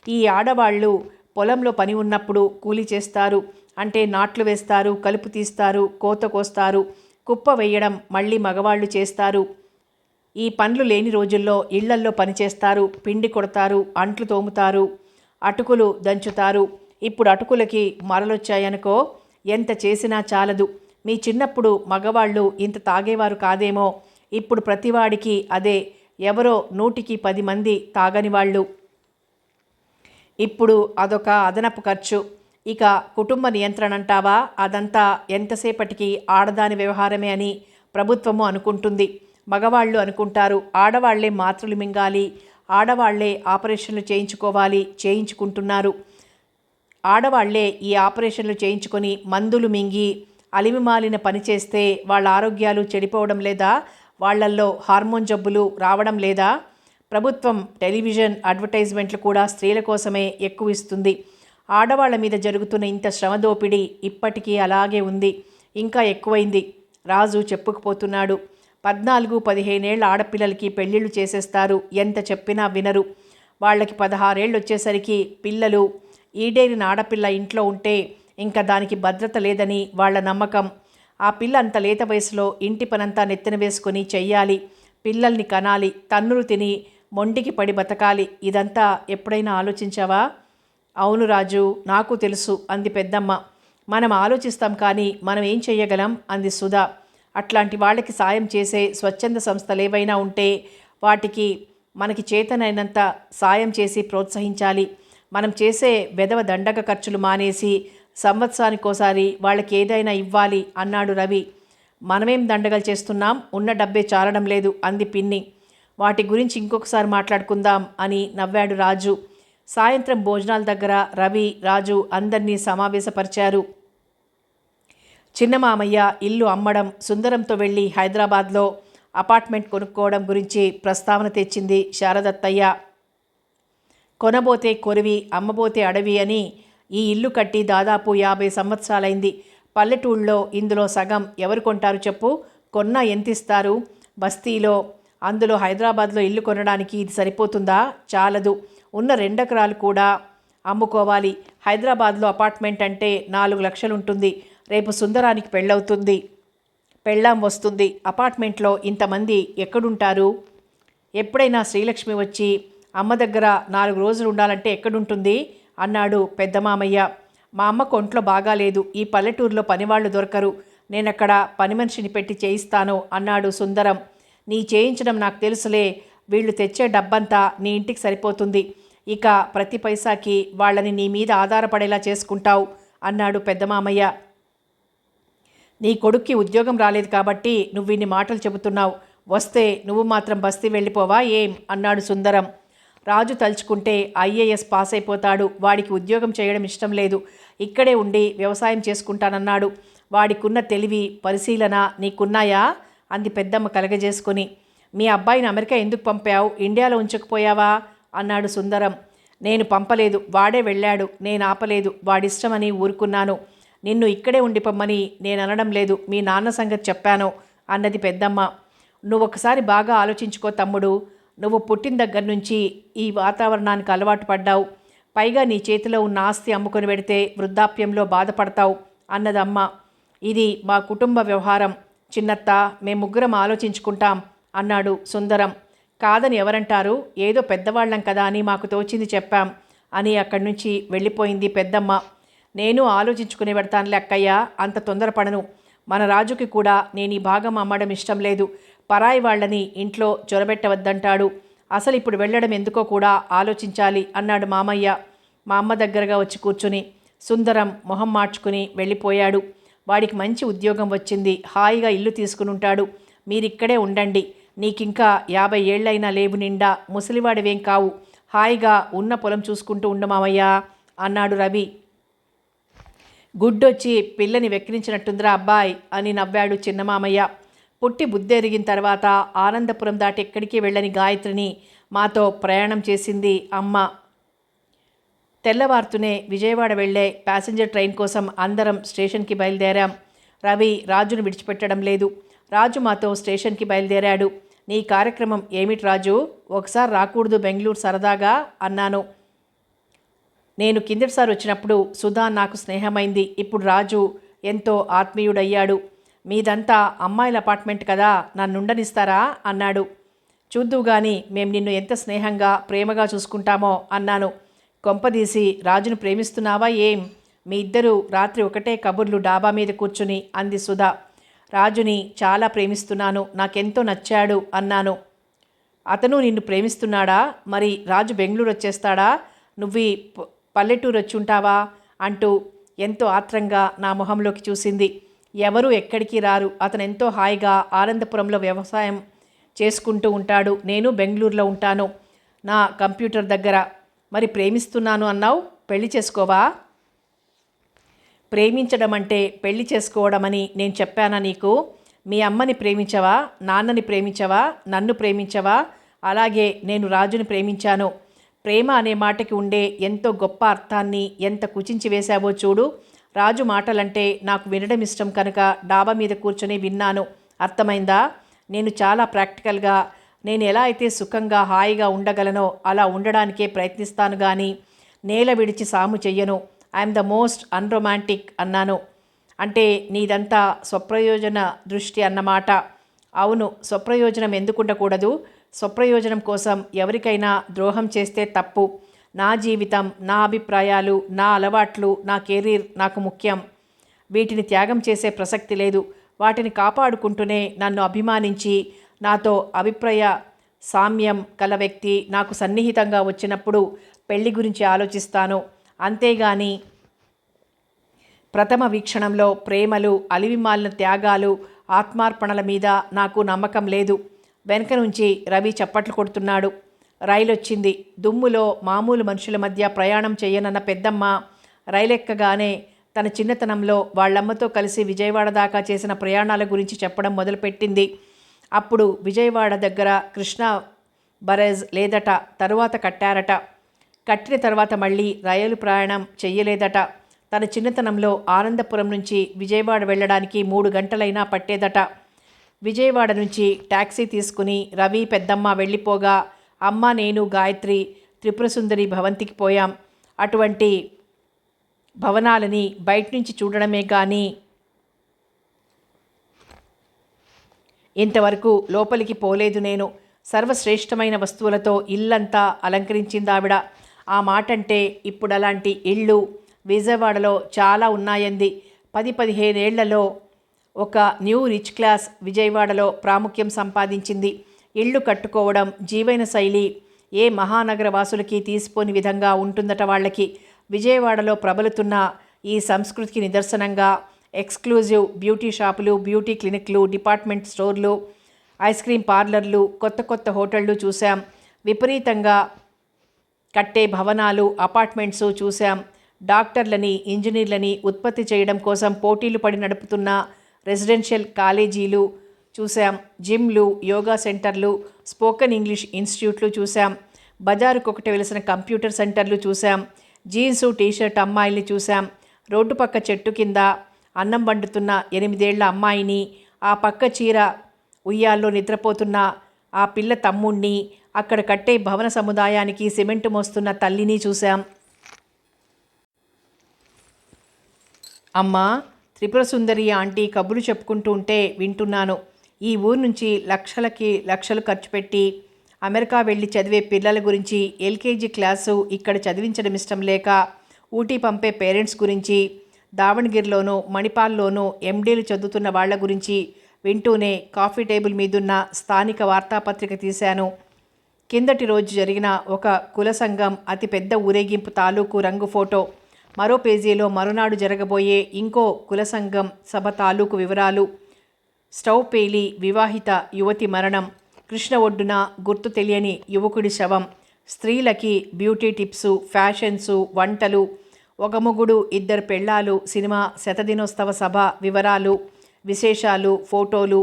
ఈ ఆడవాళ్ళు పొలంలో పని ఉన్నప్పుడు కూలీ చేస్తారు. అంటే నాట్లు వేస్తారు, కలుపు తీస్తారు, కోత కోస్తారు, కుప్ప వేయడం మళ్ళీ మగవాళ్ళు చేస్తారు. ఈ పనులు లేని రోజుల్లో ఇళ్లల్లో పనిచేస్తారు, పిండి కొడతారు, అంట్లు తోముతారు, అటుకులు దంచుతారు. ఇప్పుడు అటుకులకి మరలొచ్చాయనుకో, ఎంత చేసినా చాలదు. మీ చిన్నప్పుడు మగవాళ్ళు ఇంత తాగేవారు కాదేమో. ఇప్పుడు ప్రతివాడికి అదే. ఎవరో 100కి 10 మంది తాగని వాళ్ళు. ఇప్పుడు అదొక అదనపు ఖర్చు. ఇక కుటుంబ నియంత్రణ అంటావా? అదంతా ఎంతసేపటికి ఆడదాని వ్యవహారమే అని ప్రభుత్వము అనుకుంటుంది. మగవాళ్ళు అనుకుంటారు ఆడవాళ్లే మాత్రలు మింగాలి, ఆడవాళ్లే ఆపరేషన్లు చేయించుకోవాలి, చేయించుకుంటున్నారు. ఆడవాళ్లే ఈ ఆపరేషన్లు చేయించుకొని మందులు మింగి అలిమిమాలిన పని చేస్తే వాళ్ళ ఆరోగ్యాలు చెడిపోవడం లేదా? వాళ్లల్లో హార్మోన్ జబ్బులు రావడం లేదా? ప్రభుత్వం టెలివిజన్ అడ్వర్టైజ్మెంట్లు కూడా స్త్రీల కోసమే ఎక్కువ ఇస్తుంది. ఆడవాళ్ల మీద జరుగుతున్న ఇంత శ్రమదోపిడీ ఇప్పటికీ అలాగే ఉంది, ఇంకా ఎక్కువైంది. రాజు చెప్పుకుపోతున్నాడు. 14-15 ఏళ్ల ఆడపిల్లలకి పెళ్ళిళ్ళు చేసేస్తారు. ఎంత చెప్పినా వినరు. వాళ్ళకి 16 ఏళ్ళు వచ్చేసరికి పిల్లలు, ఈడేరిన ఆడపిల్ల ఇంట్లో ఉంటే ఇంకా దానికి భద్రత లేదని వాళ్ళ నమ్మకం. ఆ పిల్ల అంత లేత వయసులో ఇంటి పనంతా నెత్తిన వేసుకొని చెయ్యాలి, పిల్లల్ని కనాలి, తన్నులు తిని మొండికి పడి బతకాలి. ఇదంతా ఎప్పుడైనా ఆలోచించావా? అవును రాజు, నాకు తెలుసు అంది పెద్దమ్మ. మనం ఆలోచిస్తాం కానీ మనం ఏం చెయ్యగలం అంది సుధా. అట్లాంటి వాళ్ళకి సాయం చేసే స్వచ్ఛంద సంస్థలు ఏవైనా ఉంటే వాటికి మనకి చేతనైనంత సాయం చేసి ప్రోత్సహించాలి. మనం చేసే వెధవ దండగ ఖర్చులు మానేసి సంవత్సరానికోసారి వాళ్ళకి ఏదైనా ఇవ్వాలి అన్నాడు రవి. మనమేం దండగలు చేస్తున్నాం, ఉన్న డబ్బే చాలడం లేదు అంది పిన్ని. వాటి గురించి ఇంకొకసారి మాట్లాడుకుందాం అని నవ్వాడు రాజు. సాయంత్రం భోజనాల దగ్గర రవి, రాజు అందరినీ సమావేశపరిచారు. చిన్న మామయ్య ఇల్లు అమ్మడం, సుందరంతో వెళ్ళి హైదరాబాద్లో అపార్ట్మెంట్ కొనుక్కోవడం గురించి ప్రస్తావన తెచ్చింది శారదత్తయ్య. కొనబోతే కొరివి, అమ్మబోతే అడవి అని ఈ ఇల్లు కట్టి దాదాపు 50 సంవత్సరాలైంది. పల్లెటూళ్ళలో ఇందులో సగం ఎవరు కొంటారు చెప్పు? కొన్నా ఎంతిస్తారు? బస్తీలో, అందులో హైదరాబాద్లో ఇల్లు కొనడానికి ఇది సరిపోతుందా? చాలదు. ఉన్న 2 ఎకరాలు కూడా అమ్ముకోవాలి. హైదరాబాద్లో అపార్ట్మెంట్ అంటే 4 లక్షలు ఉంటుంది. రేపు సుందరానికి పెళ్ళవుతుంది, పెళ్ళాం వస్తుంది. అపార్ట్మెంట్లో ఇంతమంది ఎక్కడుంటారు? ఎప్పుడైనా శ్రీలక్ష్మి వచ్చి అమ్మ దగ్గర 4 రోజులు ఉండాలంటే ఎక్కడుంటుంది అన్నాడు పెద్ద మామయ్య. మా అమ్మకు ఒంట్లో బాగాలేదు. ఈ పల్లెటూరులో పనివాళ్ళు దొరకరు. నేనక్కడ పని మనిషిని పెట్టి చేయిస్తాను అన్నాడు సుందరం. నీ చేయించడం నాకు తెలుసులే. వీళ్ళు తెచ్చే డబ్బంతా నీ ఇంటికి సరిపోతుంది. ఇక ప్రతి పైసాకి వాళ్ళని నీ మీద ఆధారపడేలా చేసుకుంటావు అన్నాడు పెద్ద మామయ్య. నీ కొడుక్కి ఉద్యోగం రాలేదు కాబట్టి నువ్వు ఇన్ని మాటలు చెబుతున్నావు. వస్తే నువ్వు మాత్రం బస్తీ వెళ్ళిపోవా ఏం అన్నాడు సుందరం. రాజు తలుచుకుంటే ఐఏఎస్ పాస్ అయిపోతాడు. వాడికి ఉద్యోగం చేయడం ఇష్టం లేదు. ఇక్కడే ఉండి వ్యవసాయం చేసుకుంటానన్నాడు. వాడికున్న తెలివి, పరిశీలన నీకున్నాయా అంది పెద్దమ్మ కలగజేసుకొని. మీ అబ్బాయిని అమెరికా ఎందుకు పంపావు? ఇండియాలో ఉంచకపోయావా అన్నాడు సుందరం. నేను పంపలేదు, వాడే వెళ్ళాడు. నేను ఆపలేదు. వాడిష్టమని ఊరుకున్నాను. నిన్ను ఇక్కడే ఉండిపోమ్మని నేను అనడం లేదు. మీ నాన్న సంగతి చెప్పాను అన్నది పెద్దమ్మ. నువ్వొకసారి బాగా ఆలోచించుకో తమ్ముడు. నువ్వు పుట్టిన దగ్గర నుంచి ఈ వాతావరణానికి అలవాటు పడ్డావు. పైగా నీ చేతిలో ఉన్న ఆస్తి అమ్ముకొని పెడితే వృద్ధాప్యంలో బాధపడతావు అన్నదమ్మ. ఇది మా కుటుంబ వ్యవహారం చిన్నత్త, మేము ముగ్గురం ఆలోచించుకుంటాం అన్నాడు సుందరం. కాదని ఎవరంటారు? ఏదో పెద్దవాళ్ళం కదా అని మాకు తోచింది చెప్పాం అని అక్కడి నుంచి వెళ్ళిపోయింది పెద్దమ్మ. నేను ఆలోచించుకుని పెడతానులే అక్కయ్య, అంత తొందరపడను. మన రాజుకి కూడా నేను ఈ భాగం అమ్మడం ఇష్టం లేదు. పరాయి వాళ్ళని ఇంట్లో చొరబెట్టవద్దంటాడు. అసలు ఇప్పుడు వెళ్ళడం ఎందుకో కూడా ఆలోచించాలి అన్నాడు మామయ్య మా అమ్మ దగ్గరగా వచ్చి కూర్చుని. సుందరం మొహం మార్చుకుని వెళ్ళిపోయాడు. వాడికి మంచి ఉద్యోగం వచ్చింది. హాయిగా ఇల్లు తీసుకుని ఉంటాడు. మీరిక్కడే ఉండండి. నీకింకా 50 ఏళ్ళైనా లేవు నిండా. ముసలివాడివేం కావు. హాయిగా ఉన్న పొలం చూసుకుంటూ ఉండు మామయ్య అన్నాడు రవి. గుడ్డొచ్చి పిల్లని వెక్కిరించినట్టుందిరా అబ్బాయి అని నవ్వాడు చిన్నమామయ్య. పుట్టి బుద్ధెరిగిన తర్వాత ఆనందపురం దాటి ఎక్కడికి వెళ్ళని గాయత్రిని మాతో ప్రయాణం చేసింది అమ్మ. తెల్లవారుతూనే విజయవాడ వెళ్ళే ప్యాసింజర్ ట్రైన్ కోసం అందరం స్టేషన్కి బయలుదేరాం. రవి రాజును విడిచిపెట్టడం లేదు. రాజు మాతో స్టేషన్కి బయలుదేరాడు. నీ కార్యక్రమం ఏమిటి రాజు? ఒకసారి రాకూడదు బెంగళూరు సరదాగా అన్నాను. నేను కిందటిసారి వచ్చినప్పుడు సుధా నాకు స్నేహమైంది. ఇప్పుడు రాజు ఎంతో ఆత్మీయుడయ్యాడు. మీదంతా అమ్మాయిల అపార్ట్మెంట్ కదా, నన్నుండనిస్తారా అన్నాడు. చూద్దువు గాని మేము నిన్ను ఎంత స్నేహంగా ప్రేమగా చూసుకుంటామో అన్నాను. కొంపదీసి రాజును ప్రేమిస్తున్నావా ఏం? మీ ఇద్దరూ రాత్రి ఒకటే కబుర్లు డాబా మీద కూర్చుని అంది సుధా. రాజుని చాలా ప్రేమిస్తున్నాను, నాకెంతో నచ్చాడు అన్నాను. అతను నిన్ను ప్రేమిస్తున్నాడా? మరి రాజు బెంగళూరు వచ్చేస్తాడా? నువ్వు పల్లెటూరు వచ్చుంటావా అంటూ ఎంతో ఆత్రంగా నా మొహంలోకి చూసింది. ఎవరూ ఎక్కడికి రారు. అతను ఎంతో హాయిగా ఆనందపురంలో వ్యవసాయం చేసుకుంటూ ఉంటాడు. నేను బెంగళూరులో ఉంటాను నా కంప్యూటర్ దగ్గర. మరి ప్రేమిస్తున్నాను అన్నావు, పెళ్లి చేసుకోవా? ప్రేమించడం అంటే పెళ్లి చేసుకోవడమని నేను చెప్పానా నీకు? మీ అమ్మని ప్రేమించవా? నాన్నని ప్రేమించవా? నన్ను ప్రేమించవా? అలాగే నేను రాజుని ప్రేమించాను. ప్రేమ అనే మాటకి ఉండే ఎంతో గొప్ప అర్థాన్ని ఎంత కుచించి వేశావో చూడు. రాజు మాటలంటే నాకు వినడం ఇష్టం కనుక డాబా మీద కూర్చొని విన్నాను. అర్థమైందా? నేను చాలా ప్రాక్టికల్గా, నేను ఎలా అయితే సుఖంగా హాయిగా ఉండగలనో అలా ఉండడానికే ప్రయత్నిస్తాను కానీ నేల విడిచి సాము చెయ్యను. ఐఎమ్ ద మోస్ట్ అన్రొమాంటిక్ అన్నాను. అంటే నీదంతా స్వప్రయోజన దృష్టి అన్నమాట. అవును, స్వప్రయోజనం ఎందుకు ఉండకూడదు? స్వప్రయోజనం కోసం ఎవరికైనా ద్రోహం చేస్తే తప్పు. నా జీవితం, నా అభిప్రాయాలు, నా అలవాట్లు, నా కెరీర్ నాకు ముఖ్యం. వీటిని త్యాగం చేసే ప్రసక్తి లేదు. వాటిని కాపాడుకుంటూనే నన్ను అభిమానించి నాతో అభిప్రాయ సామ్యం కల వ్యక్తి నాకు సన్నిహితంగా వచ్చినప్పుడు పెళ్లి గురించి ఆలోచిస్తాను. అంతేగాని ప్రథమ వీక్షణంలో ప్రేమలు, అలివిమాలిన త్యాగాలు, ఆత్మార్పణల మీద నాకు నమ్మకం లేదు. వెనక నుంచి రవి చప్పట్లు కొడుతున్నాడు. రైలొచ్చింది. దుమ్ములో మామూలు మనుషుల మధ్య ప్రయాణం చేయనన్న పెద్దమ్మ రైలెక్కగానే తన చిన్నతనంలో వాళ్ళమ్మతో కలిసి విజయవాడ దాకా చేసిన ప్రయాణాల గురించి చెప్పడం మొదలుపెట్టింది. అప్పుడు విజయవాడ దగ్గర కృష్ణా బరేజ్ లేదట, తరువాత కట్టారట. కట్టిన తర్వాత మళ్ళీ రైలు ప్రయాణం చెయ్యలేదట. తన చిన్నతనంలో ఆనందపురం నుంచి విజయవాడ వెళ్ళడానికి 3 గంటలైనా పట్టేదట. విజయవాడ నుంచి ట్యాక్సీ తీసుకుని రవి పెద్దమ్మ వెళ్ళిపోగా అమ్మ, నేను, గాయత్రి త్రిపురసుందరి భవంతికి పోయాం. అటువంటి భవనాలని బయట నుంచి చూడడమే కానీ ఇంతవరకు లోపలికి పోలేదు నేను. సర్వశ్రేష్టమైన వస్తువులతో ఇల్లంతా అలంకరించిందావిడ. ఆ మాటంటే ఇప్పుడు అలాంటి ఇళ్ళు విజయవాడలో చాలా ఉన్నాయంది. 10-15 ఏళ్లలో ఒక న్యూ రిచ్ క్లాస్ విజయవాడలో ప్రాముఖ్యం సంపాదించింది. ఇళ్ళు కట్టుకోవడం, జీవన శైలి ఏ మహానగర వాసులకి తీసిపోని విధంగా ఉంటుందట వాళ్ళకి. విజయవాడలో ప్రబలుతున్న ఈ సంస్కృతికి నిదర్శనంగా ఎక్స్క్లూజివ్ బ్యూటీ షాపులు, బ్యూటీ క్లినిక్లు, డిపార్ట్మెంట్ స్టోర్లు, ఐస్ క్రీమ్ పార్లర్లు, కొత్త కొత్త హోటళ్ళు చూశాం. విపరీతంగా కట్టే భవనాలు, అపార్ట్మెంట్సు చూశాం. డాక్టర్లని, ఇంజనీర్లని ఉత్పత్తి చేయడం కోసం పోటీలు పడి నడుపుతున్న రెసిడెన్షియల్ కాలేజీలు చూశాం. జిమ్లు, యోగా సెంటర్లు, స్పోకెన్ ఇంగ్లీష్ ఇన్స్టిట్యూట్లు చూశాం. బజారుకొకటి వెలిసిన కంప్యూటర్ సెంటర్లు చూశాం. జీన్సు టీషర్ట్ అమ్మాయిల్ని చూశాం. రోడ్డు పక్క చెట్టు కింద అన్నం వండుతున్న 8 ఏళ్ల అమ్మాయిని, ఆ పక్క చీర ఉయ్యాల్లో నిద్రపోతున్న ఆ పిల్ల తమ్ముణ్ణి, అక్కడ కట్టే భవన సముదాయానికి సిమెంటు మోస్తున్న తల్లిని చూశాం. అమ్మా, త్రిపురసుందరి ఆంటీ కబుర్లు చెప్పుకుంటూ ఉంటే వింటున్నాను. ఈ ఊరు నుంచి లక్షలకి లక్షలు ఖర్చు పెట్టి అమెరికా వెళ్ళి చదివే పిల్లల గురించి, ఎల్కేజీ క్లాసు ఇక్కడ చదివించడం ఇష్టం లేక ఊటీ పంపే పేరెంట్స్ గురించి, దావణగిరిలోనూ మణిపాల్లోనూ ఎండీలు చదువుతున్న వాళ్ల గురించి వింటూనే కాఫీ టేబుల్ మీదున్న స్థానిక వార్తాపత్రిక తీశాను. కిందటి రోజు జరిగిన ఒక కుల సంఘం అతిపెద్ద ఊరేగింపు తాలూకు రంగు ఫోటో. మరో పేజీలో మరునాడు జరగబోయే ఇంకో కుల సంఘం సభ తాలూకు వివరాలు. స్టవ్ పేలి వివాహిత యువతి మరణం, కృష్ణ ఒడ్డున గుర్తు తెలియని యువకుడి శవం, స్త్రీలకి బ్యూటీ టిప్సు, ఫ్యాషన్సు, వంటలు, ఒక మొగుడు 2 పెళ్ళాలు, సినిమా శతదినోత్సవ సభ వివరాలు, విశేషాలు, ఫోటోలు.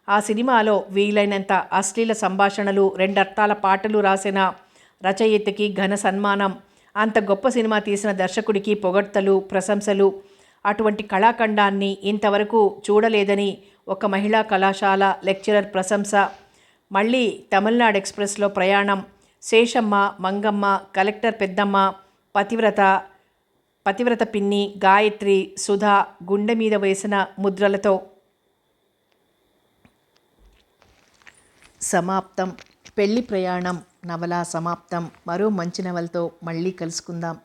ఆ సినిమాలో వీలైనంత అశ్లీల సంభాషణలు, 2 అర్థాల పాటలు రాసిన రచయితకి ఘన సన్మానం, అంత గొప్ప సినిమా తీసిన దర్శకుడికి పొగడ్తలు, ప్రశంసలు. అటువంటి కళాఖండాన్ని ఇంతవరకు చూడలేదని ఒక మహిళా కళాశాల లెక్చరర్ ప్రశంస. మళ్ళీ తమిళనాడు ఎక్స్ప్రెస్లో ప్రయాణం. శేషమ్మ, మంగమ్మ, కలెక్టర్ పెద్దమ్మ, పతివ్రత పిన్ని, గాయత్రి, సుధా గుండె మీద వేసిన ముద్రలతో. సమాప్తం. పెళ్లి ప్రయాణం నవల సమాప్తం. మరో మంచి నవలతో మళ్ళీ కలుసుకుందాం.